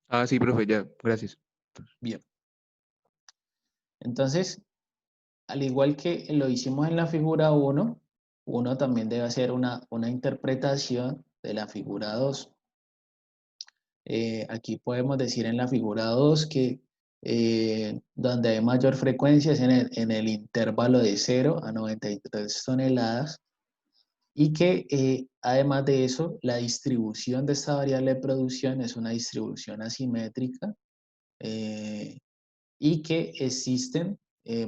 Ah, sí, profe, ya, gracias.
Bien. Entonces, al igual que lo hicimos en la figura 1, uno también debe hacer una interpretación de la figura 2. Aquí podemos decir en la figura 2 que donde hay mayor frecuencia es en el intervalo de 0 a 93 toneladas y que además de eso, la distribución de esta variable de producción es una distribución asimétrica y que existen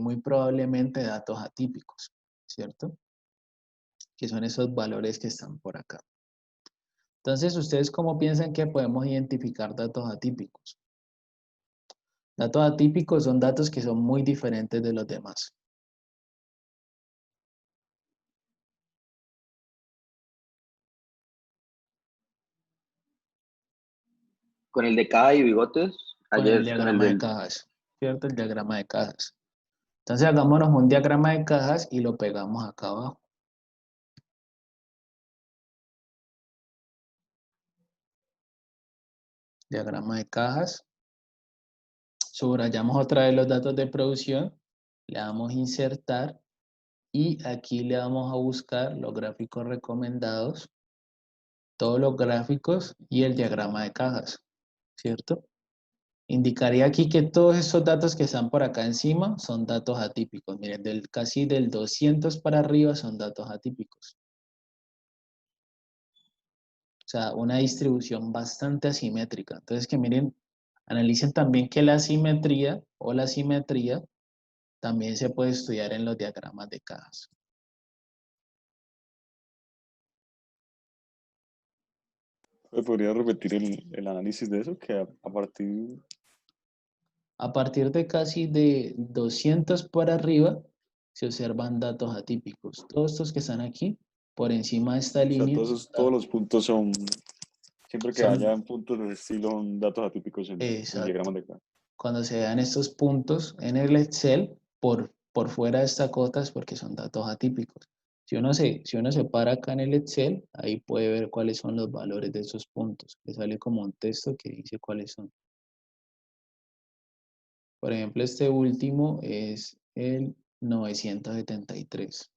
muy probablemente datos atípicos, ¿cierto? Que son esos valores que están por acá. Entonces, ¿ustedes cómo piensan que podemos identificar datos atípicos? Datos atípicos son datos que son muy diferentes de los demás.
Con el de caja y bigotes,
Con el
ayer con el
diagrama de
del...
cajas, ¿cierto? El diagrama de cajas. Entonces, hagámonos un diagrama de cajas y lo pegamos acá abajo. Diagrama de cajas. Subrayamos otra vez los datos de producción. Le damos insertar. Y aquí le vamos a buscar los gráficos recomendados, todos los gráficos y el diagrama de cajas, ¿cierto? Indicaría aquí que todos esos datos que están por acá encima son datos atípicos. Miren, casi del 200 para arriba son datos atípicos. O sea, una distribución bastante asimétrica. Entonces, que miren, analicen también que la asimetría o la simetría también se puede estudiar en los diagramas de cajas.
¿Me podría repetir el análisis de eso? Que a partir...
A partir de casi de 200 por arriba, se observan datos atípicos. Todos estos que están aquí, por encima de esta
O sea,
línea
todos los puntos son, siempre que
son,
hayan puntos de ese estilo, son datos atípicos en
exacto.
diagramas de caja.
Cuando se vean estos puntos en el Excel, por fuera de esta cota es porque son datos atípicos. Si uno se para acá en el Excel, ahí puede ver cuáles son los valores de esos puntos. Le sale como un texto que dice cuáles son. Por ejemplo, este último es el 973.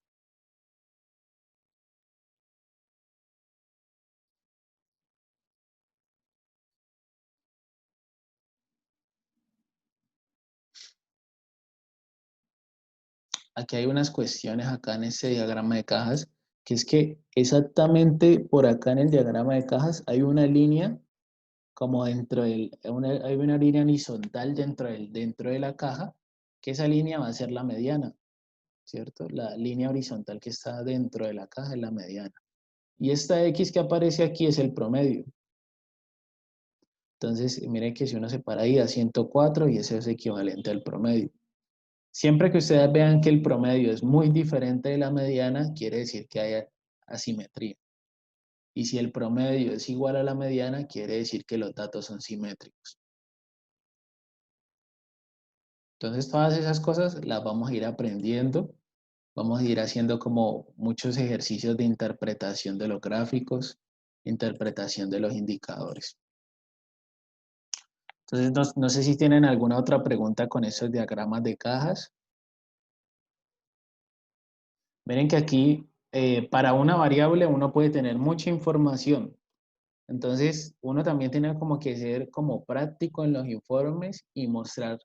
Aquí hay unas cuestiones acá en este diagrama de cajas, que es que exactamente por acá en el diagrama de cajas hay una línea como hay una línea horizontal dentro de la caja, que esa línea va a ser la mediana, ¿cierto? La línea horizontal que está dentro de la caja es la mediana. Y esta X que aparece aquí es el promedio. Entonces, miren que si uno separa ahí a 104 y ese es equivalente al promedio. Siempre que ustedes vean que el promedio es muy diferente de la mediana, quiere decir que hay asimetría. Y si el promedio es igual a la mediana, quiere decir que los datos son simétricos. Entonces, todas esas cosas las vamos a ir aprendiendo. Vamos a ir haciendo como muchos ejercicios de interpretación de los gráficos, interpretación de los indicadores. Entonces, no sé si tienen alguna otra pregunta con esos diagramas de cajas. Miren que aquí, para una variable, uno puede tener mucha información. Entonces, uno también tiene como que ser como práctico en los informes y mostrar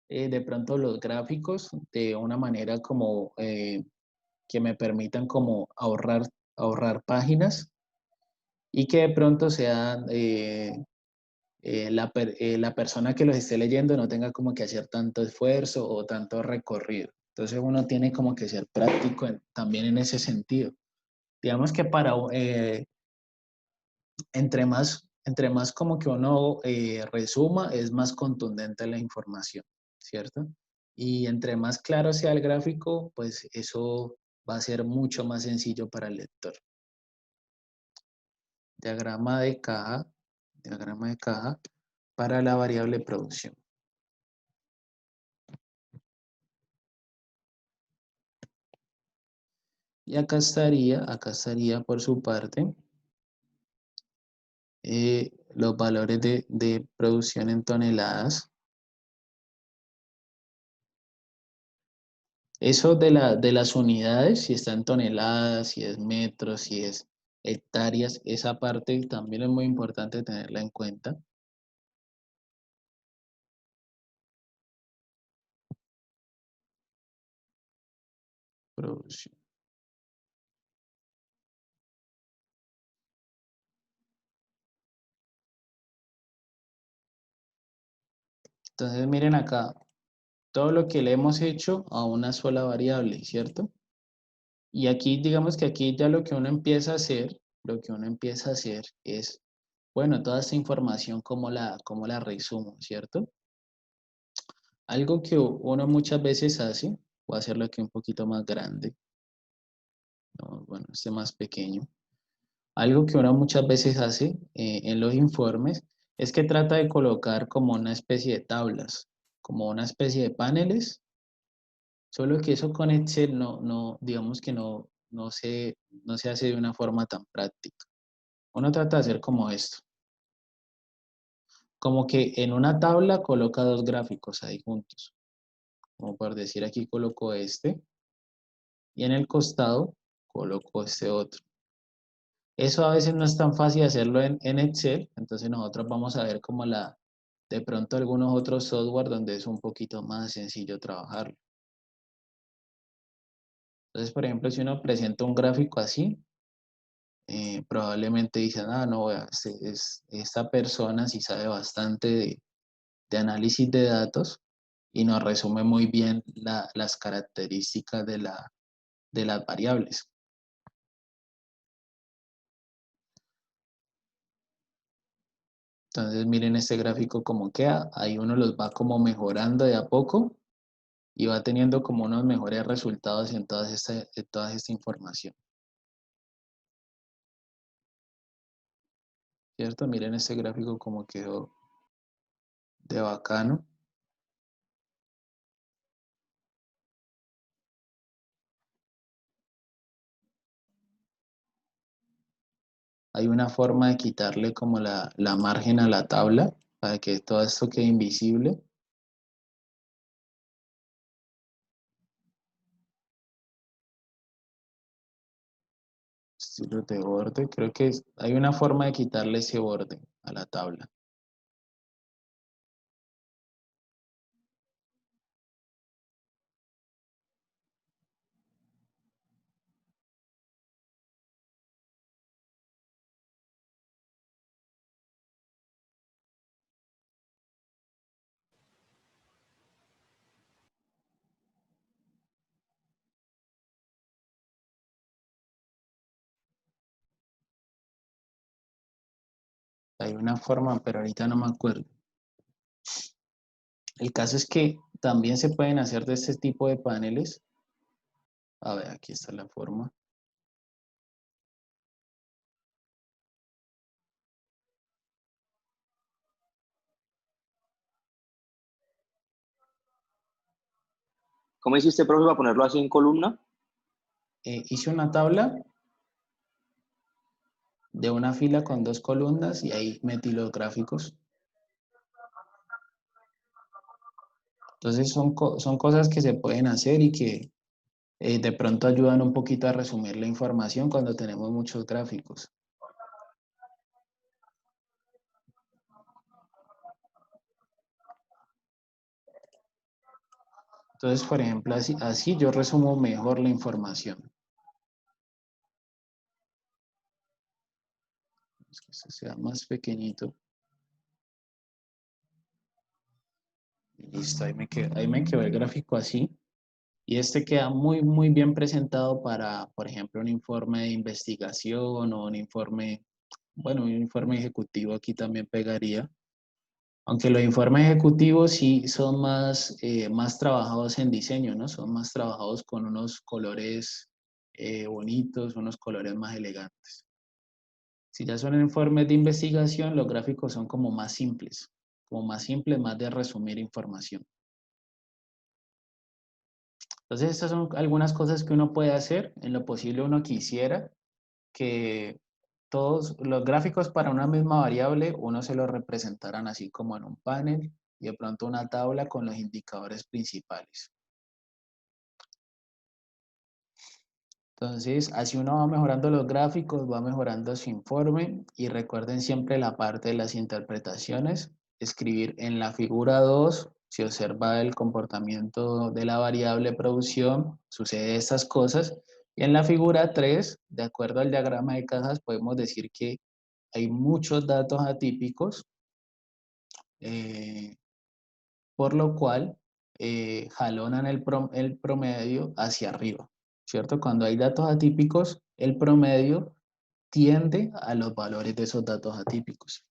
de pronto los gráficos de una manera como que me permitan como ahorrar páginas y que de pronto sea la persona que los esté leyendo no tenga como que hacer tanto esfuerzo o tanto recorrido. Entonces uno tiene como que ser práctico también en ese sentido. Digamos que entre más como que uno resuma, es más contundente la información, ¿cierto? Y entre más claro sea el gráfico, pues eso va a ser mucho más sencillo para el lector. Diagrama de caja para la variable producción. Y acá estaría por su parte los valores de producción en toneladas. Eso de las unidades, si está en toneladas, si es metros, si es hectáreas, esa parte también es muy importante tenerla en cuenta. Producción. Entonces miren acá, todo lo que le hemos hecho a una sola variable, ¿cierto? Y aquí, digamos que aquí ya lo que uno empieza a hacer, es, bueno, toda esta información, cómo la resumo, ¿cierto? Algo que uno muchas veces hace, voy a hacerlo aquí un poquito más grande, no, bueno, este más pequeño. Algo que uno muchas veces hace en los informes es que trata de colocar como una especie de tablas, como una especie de paneles. Solo que eso con Excel digamos que no se hace de una forma tan práctica. Uno trata de hacer como esto. Como que en una tabla coloca dos gráficos ahí juntos. Como por decir aquí coloco este y en el costado coloco este otro. Eso a veces no es tan fácil hacerlo en Excel, entonces nosotros vamos a ver como de pronto algunos otros software donde es un poquito más sencillo trabajarlo. Entonces, por ejemplo, si uno presenta un gráfico así, probablemente dicen, no, vea, esta persona sí sabe bastante de análisis de datos y nos resume muy bien las características de las variables. Entonces, miren este gráfico como queda, ahí uno los va como mejorando de a poco y va teniendo como unos mejores resultados en toda esta información. ¿cierto? Miren este gráfico como quedó de bacano. Hay una forma de quitarle como la margen a la tabla para que todo esto quede invisible. Estilo de borde, creo que hay una forma de quitarle ese borde a la tabla. Hay una forma, pero ahorita no me acuerdo. El caso es que también se pueden hacer de este tipo de paneles. A ver, aquí está la forma.
¿Cómo hiciste, profe, para ponerlo así en columna?
Hice una tabla de una fila con 2 columnas y ahí metí los gráficos. Entonces son cosas que se pueden hacer y que de pronto ayudan un poquito a resumir la información cuando tenemos muchos gráficos. Entonces, por ejemplo, así yo resumo mejor la información. Es que esto sea más pequeñito. Y listo, ahí me quedó el gráfico así. Y este queda muy, muy bien presentado para, por ejemplo, un informe de investigación o un informe, bueno, un informe ejecutivo aquí también pegaría. Aunque los informes ejecutivos sí son más trabajados en diseño, ¿no? Son más trabajados con unos colores bonitos, unos colores más elegantes. Si ya son informes de investigación, los gráficos son como más simples, más de resumir información. Entonces, estas son algunas cosas que uno puede hacer. En lo posible uno quisiera que todos los gráficos para una misma variable, uno se los representaran así como en un panel y de pronto una tabla con los indicadores principales. Entonces, así uno va mejorando los gráficos, va mejorando su informe y recuerden siempre la parte de las interpretaciones, escribir en la figura 2, si observa el comportamiento de la variable producción, sucede estas cosas. Y en la figura 3, de acuerdo al diagrama de cajas, podemos decir que hay muchos datos atípicos, eh, por lo cual jalonan el promedio hacia arriba, ¿cierto? Cuando hay datos atípicos, el promedio tiende a los valores de esos datos atípicos.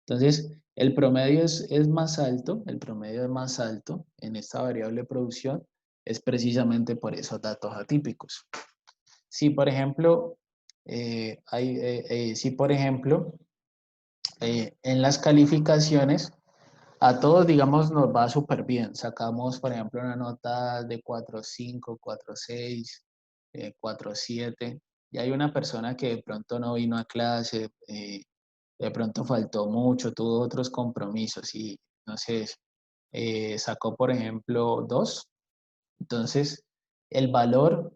Entonces, el promedio es más alto, el promedio es más alto en esta variable de producción, es precisamente por esos datos atípicos. Si, por ejemplo, en las calificaciones, a todos, digamos, nos va súper bien. Sacamos, por ejemplo, una nota de 4.5, 4.6, 4.7. Y hay una persona que de pronto no vino a clase, de pronto faltó mucho, tuvo otros compromisos y, no sé, sacó, por ejemplo, 2. Entonces, el valor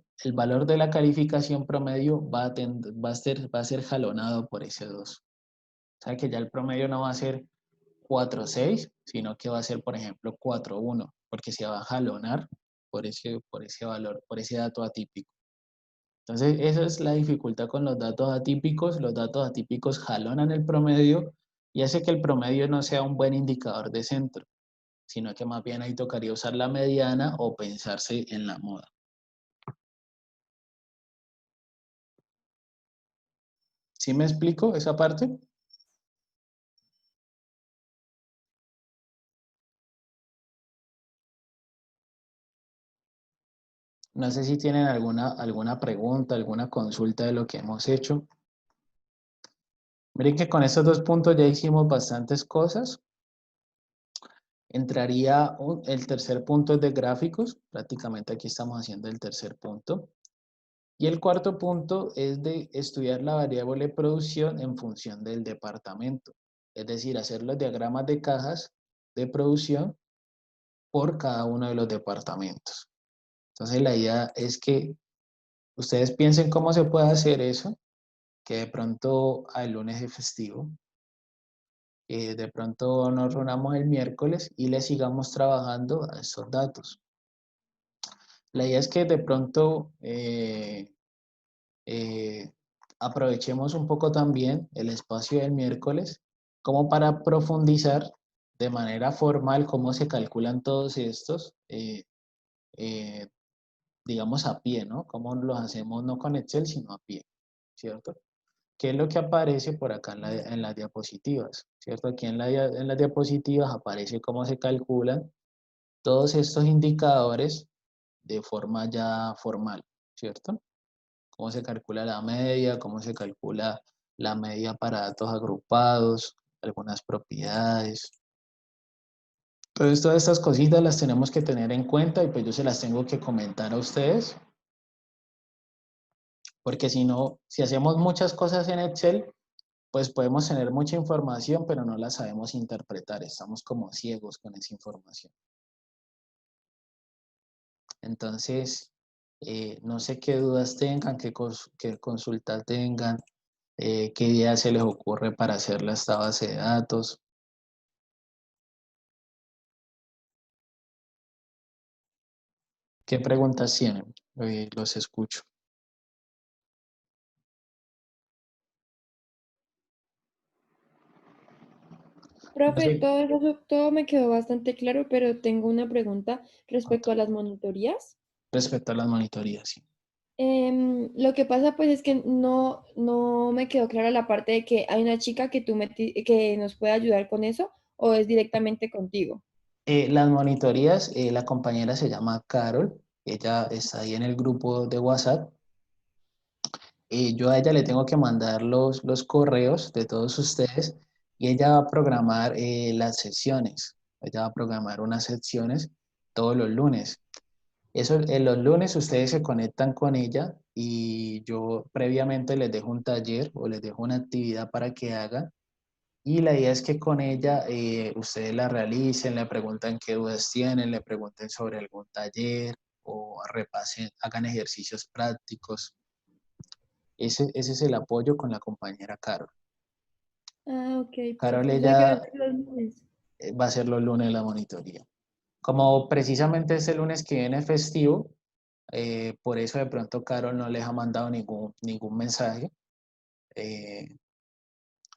de la calificación promedio va a ser jalonado por ese 2. O sea que ya el promedio no va a ser 4.6, sino que va a ser, por ejemplo, 4.1, porque se va a jalonar por ese valor, por ese dato atípico. Entonces, esa es la dificultad con los datos atípicos. Los datos atípicos jalonan el promedio y hace que el promedio no sea un buen indicador de centro, sino que más bien ahí tocaría usar la mediana o pensarse en la moda. ¿Sí me explico esa parte? No sé si tienen alguna pregunta, alguna consulta de lo que hemos hecho. Miren que con estos 2 puntos ya hicimos bastantes cosas. Entraría el tercer punto es de gráficos. Prácticamente aquí estamos haciendo el tercer punto. Y el cuarto punto es de estudiar la variable de producción en función del departamento. Es decir, hacer los diagramas de cajas de producción por cada uno de los departamentos. Entonces la idea es que ustedes piensen cómo se puede hacer eso, que de pronto el lunes es festivo, de pronto nos reunamos el miércoles y le sigamos trabajando a estos datos. La idea es que de pronto aprovechemos un poco también el espacio del miércoles como para profundizar de manera formal cómo se calculan todos estos, digamos a pie, ¿no? Cómo los hacemos no con Excel, sino a pie, ¿cierto? ¿Qué es lo que aparece por acá en las diapositivas? ¿Cierto? Aquí en las diapositivas aparece cómo se calculan todos estos indicadores de forma ya formal, ¿cierto? Cómo se calcula la media, cómo se calcula la media para datos agrupados, algunas propiedades. Entonces, todas estas cositas las tenemos que tener en cuenta y pues yo se las tengo que comentar a ustedes. Porque si no, si hacemos muchas cosas en Excel, pues podemos tener mucha información, pero no la sabemos interpretar. Estamos como ciegos con esa información. Entonces, no sé qué dudas tengan, qué consultas tengan, qué idea se les ocurre para hacer esta base de datos. ¿Qué preguntas tienen? Los escucho.
Profe,
Sí.
todo me quedó bastante claro, pero tengo una pregunta respecto a las monitorías.
Respecto a las monitorías, sí.
Lo que pasa pues es que no me quedó clara la parte de que hay una chica que que nos puede ayudar con eso o es directamente contigo.
Las monitorías, la compañera se llama Carol, ella está ahí en el grupo de WhatsApp. Yo a ella le tengo que mandar los correos de todos ustedes y ella va a programar las sesiones. Ella va a programar unas secciones todos los lunes. Eso, en los lunes ustedes se conectan con ella y yo previamente les dejo un taller o les dejo una actividad para que hagan. Y la idea es que con ella ustedes la realicen, le preguntan qué dudas tienen, le pregunten sobre algún taller o repasen, hagan ejercicios prácticos. Ese es el apoyo con la compañera Carol.
Ah, ok,
Carol,
profe. O sea que va a
ella
ser los lunes.
va a hacer los lunes la monitoría. Como precisamente este lunes que viene festivo, por eso de pronto Carol no les ha mandado ningún mensaje.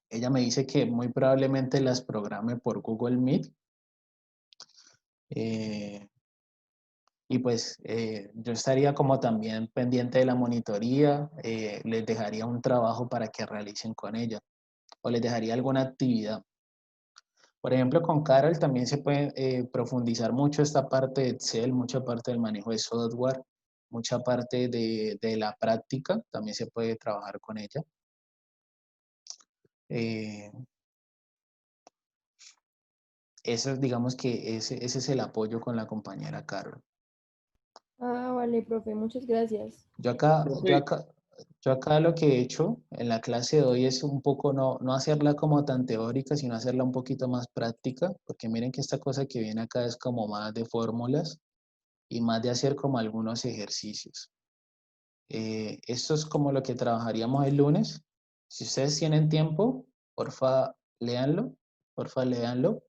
Ella me dice que muy probablemente las programe por Google Meet. Y pues yo estaría como también pendiente de la monitoría, les dejaría un trabajo para que realicen con ella o les dejaría alguna actividad. Por ejemplo, con Carol también se puede profundizar mucho esta parte de Excel, mucha parte del manejo de software, mucha parte de la práctica, también se puede trabajar con ella. Eh, eso, digamos que ese es el apoyo con la compañera Carol.
Ah, vale, profe, muchas gracias.
Yo acá, yo
Profe,
acá, yo acá lo que he hecho en la clase de hoy es un poco no hacerla como tan teórica, sino hacerla un poquito más práctica, porque miren que esta cosa que viene acá es como más de fórmulas y más de hacer como algunos ejercicios. Esto es como lo que trabajaríamos el lunes. Si ustedes tienen tiempo, léanlo, porfa, léanlo,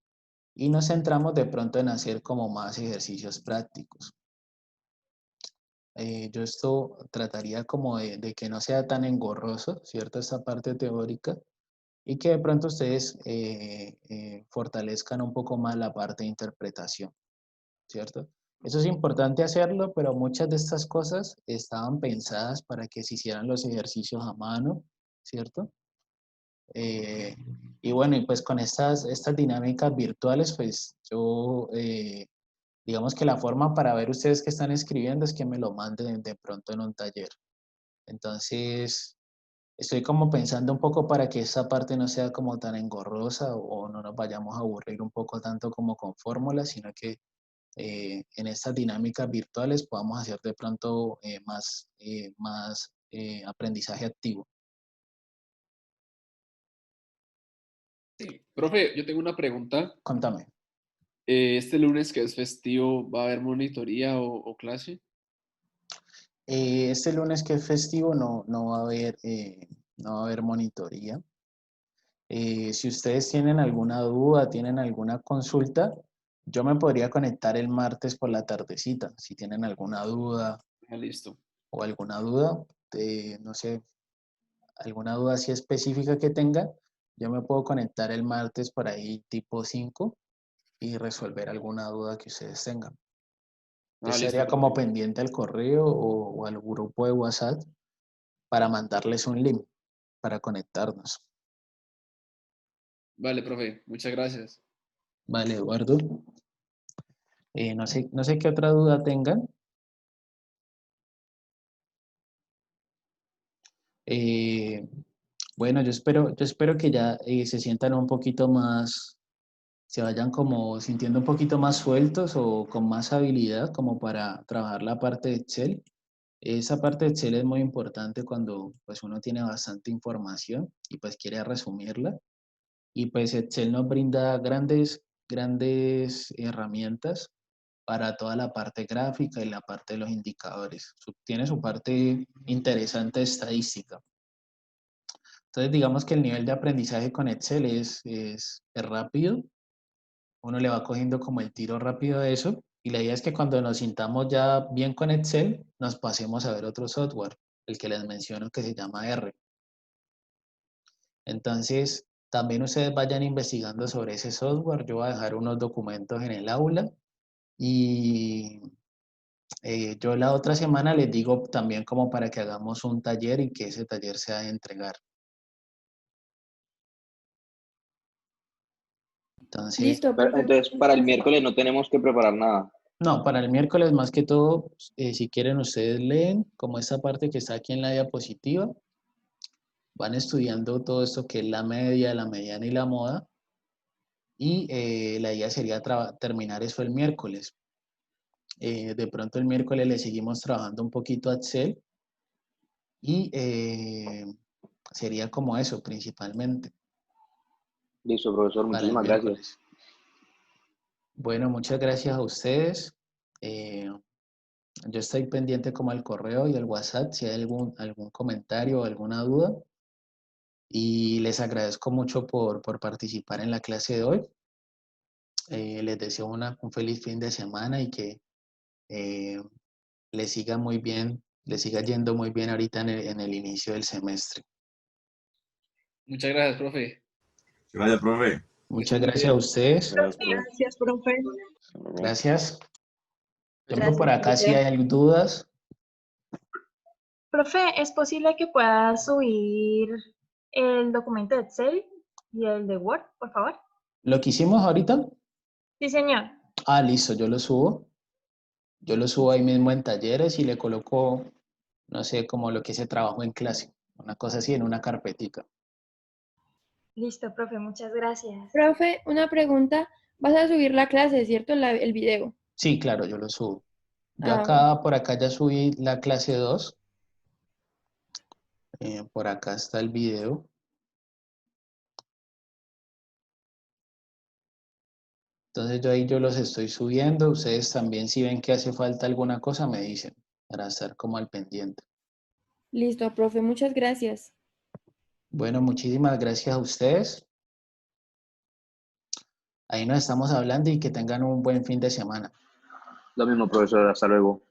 y nos centramos de pronto en hacer como más ejercicios prácticos. Yo esto trataría como de que no sea tan engorroso, ¿cierto? Esta parte teórica y que de pronto ustedes fortalezcan un poco más la parte de interpretación, ¿cierto? Eso es importante hacerlo, pero muchas de estas cosas estaban pensadas para que se hicieran los ejercicios a mano, ¿cierto? Y bueno, y pues con estas dinámicas virtuales, pues yo digamos que la forma para ver ustedes que están escribiendo es que me lo manden de pronto en un taller. Entonces, Estoy como pensando un poco para que esta parte no sea como tan engorrosa o no nos vayamos a aburrir un poco tanto como con fórmulas, sino que en estas dinámicas virtuales podamos hacer de pronto más aprendizaje activo.
Sí. Profe, yo tengo una pregunta.
Contame.
Este lunes que es festivo, ¿va a haber monitoría o clase?
Este lunes que es festivo no va a haber monitoría. Si ustedes tienen alguna duda, tienen alguna consulta, yo me podría conectar el martes por la tardecita. Si tienen alguna duda
Listo.
o alguna duda, no sé, alguna duda así específica que tengan, yo me puedo conectar el martes por ahí tipo 5 y resolver alguna duda que ustedes tengan. Yo
Listo,
estaría como
profe.
pendiente al correo o al grupo de WhatsApp para mandarles un link para conectarnos.
Vale, profe, muchas gracias.
Vale, Eduardo. No sé qué otra duda tengan. Bueno, yo espero que ya se sientan un poquito más, se vayan como sintiendo un poquito más sueltos o con más habilidad como para trabajar la parte de Excel. Esa parte de Excel es muy importante cuando pues uno tiene bastante información y pues quiere resumirla. Y pues Excel nos brinda grandes herramientas para toda la parte gráfica y la parte de los indicadores. Tiene su parte interesante de estadística. Entonces, digamos que el nivel de aprendizaje con Excel es rápido. Uno le va cogiendo como el tiro rápido de eso. Y la idea es que cuando nos sintamos ya bien con Excel, nos pasemos a ver otro software, el que les menciono que se llama R. Entonces, también ustedes vayan investigando sobre ese software. Yo voy a dejar unos documentos en el aula y yo la otra semana les digo también como para que hagamos un taller y que ese taller sea de entregar. Entonces,
Listo, profe.
Entonces, para el miércoles no tenemos que preparar nada.
no, para el miércoles más que todo, si quieren ustedes leen como esta parte que está aquí en la diapositiva, van estudiando todo esto que es la media, la mediana y la moda, y la idea sería terminar eso el miércoles. De pronto el miércoles le seguimos trabajando un poquito a Excel y sería como eso principalmente
Listo, profesor,
para el
muchísimas gracias.
miércoles. Bueno, muchas gracias a ustedes. Yo estoy pendiente como al correo y al WhatsApp si hay algún comentario o alguna duda. Y les agradezco mucho por participar en la clase de hoy. Les deseo un feliz fin de semana y que les siga muy bien, les siga yendo muy bien ahorita en el inicio del semestre.
Muchas gracias, profe.
Gracias, profe.
Muchas gracias a ustedes.
Gracias, profe.
Gracias, profe.
Hasta luego.
Gracias. Yo miro
Gracias,
por acá si
profe.
hay dudas.
Profe, ¿es posible que pueda subir el documento de Excel y el de Word, por favor?
¿Lo que hicimos ahorita?
Sí, señor.
Ah, listo, yo lo subo. Yo lo subo ahí mismo en talleres y le coloco, no sé, como lo que se trabajó en clase. Una cosa así en una carpetica.
Listo, profe, muchas gracias.
Profe, una pregunta. Vas a subir la clase, ¿cierto? El video.
Sí, claro, yo lo subo. Yo
Ah, bueno.
por acá ya subí la clase 2. Por acá está el video. Entonces yo los estoy subiendo. Ustedes también si ven que hace falta alguna cosa me dicen para estar como al pendiente.
Listo, profe. Muchas gracias.
Bueno, muchísimas gracias a ustedes. Ahí nos estamos hablando y que tengan un buen fin de semana.
Lo mismo, profesor, hasta luego.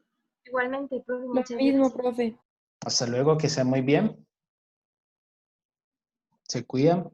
Igualmente, profe,
Lo
muchas
mismo,
gracias.
profe.
Hasta luego, que estén muy bien. Se cuidan.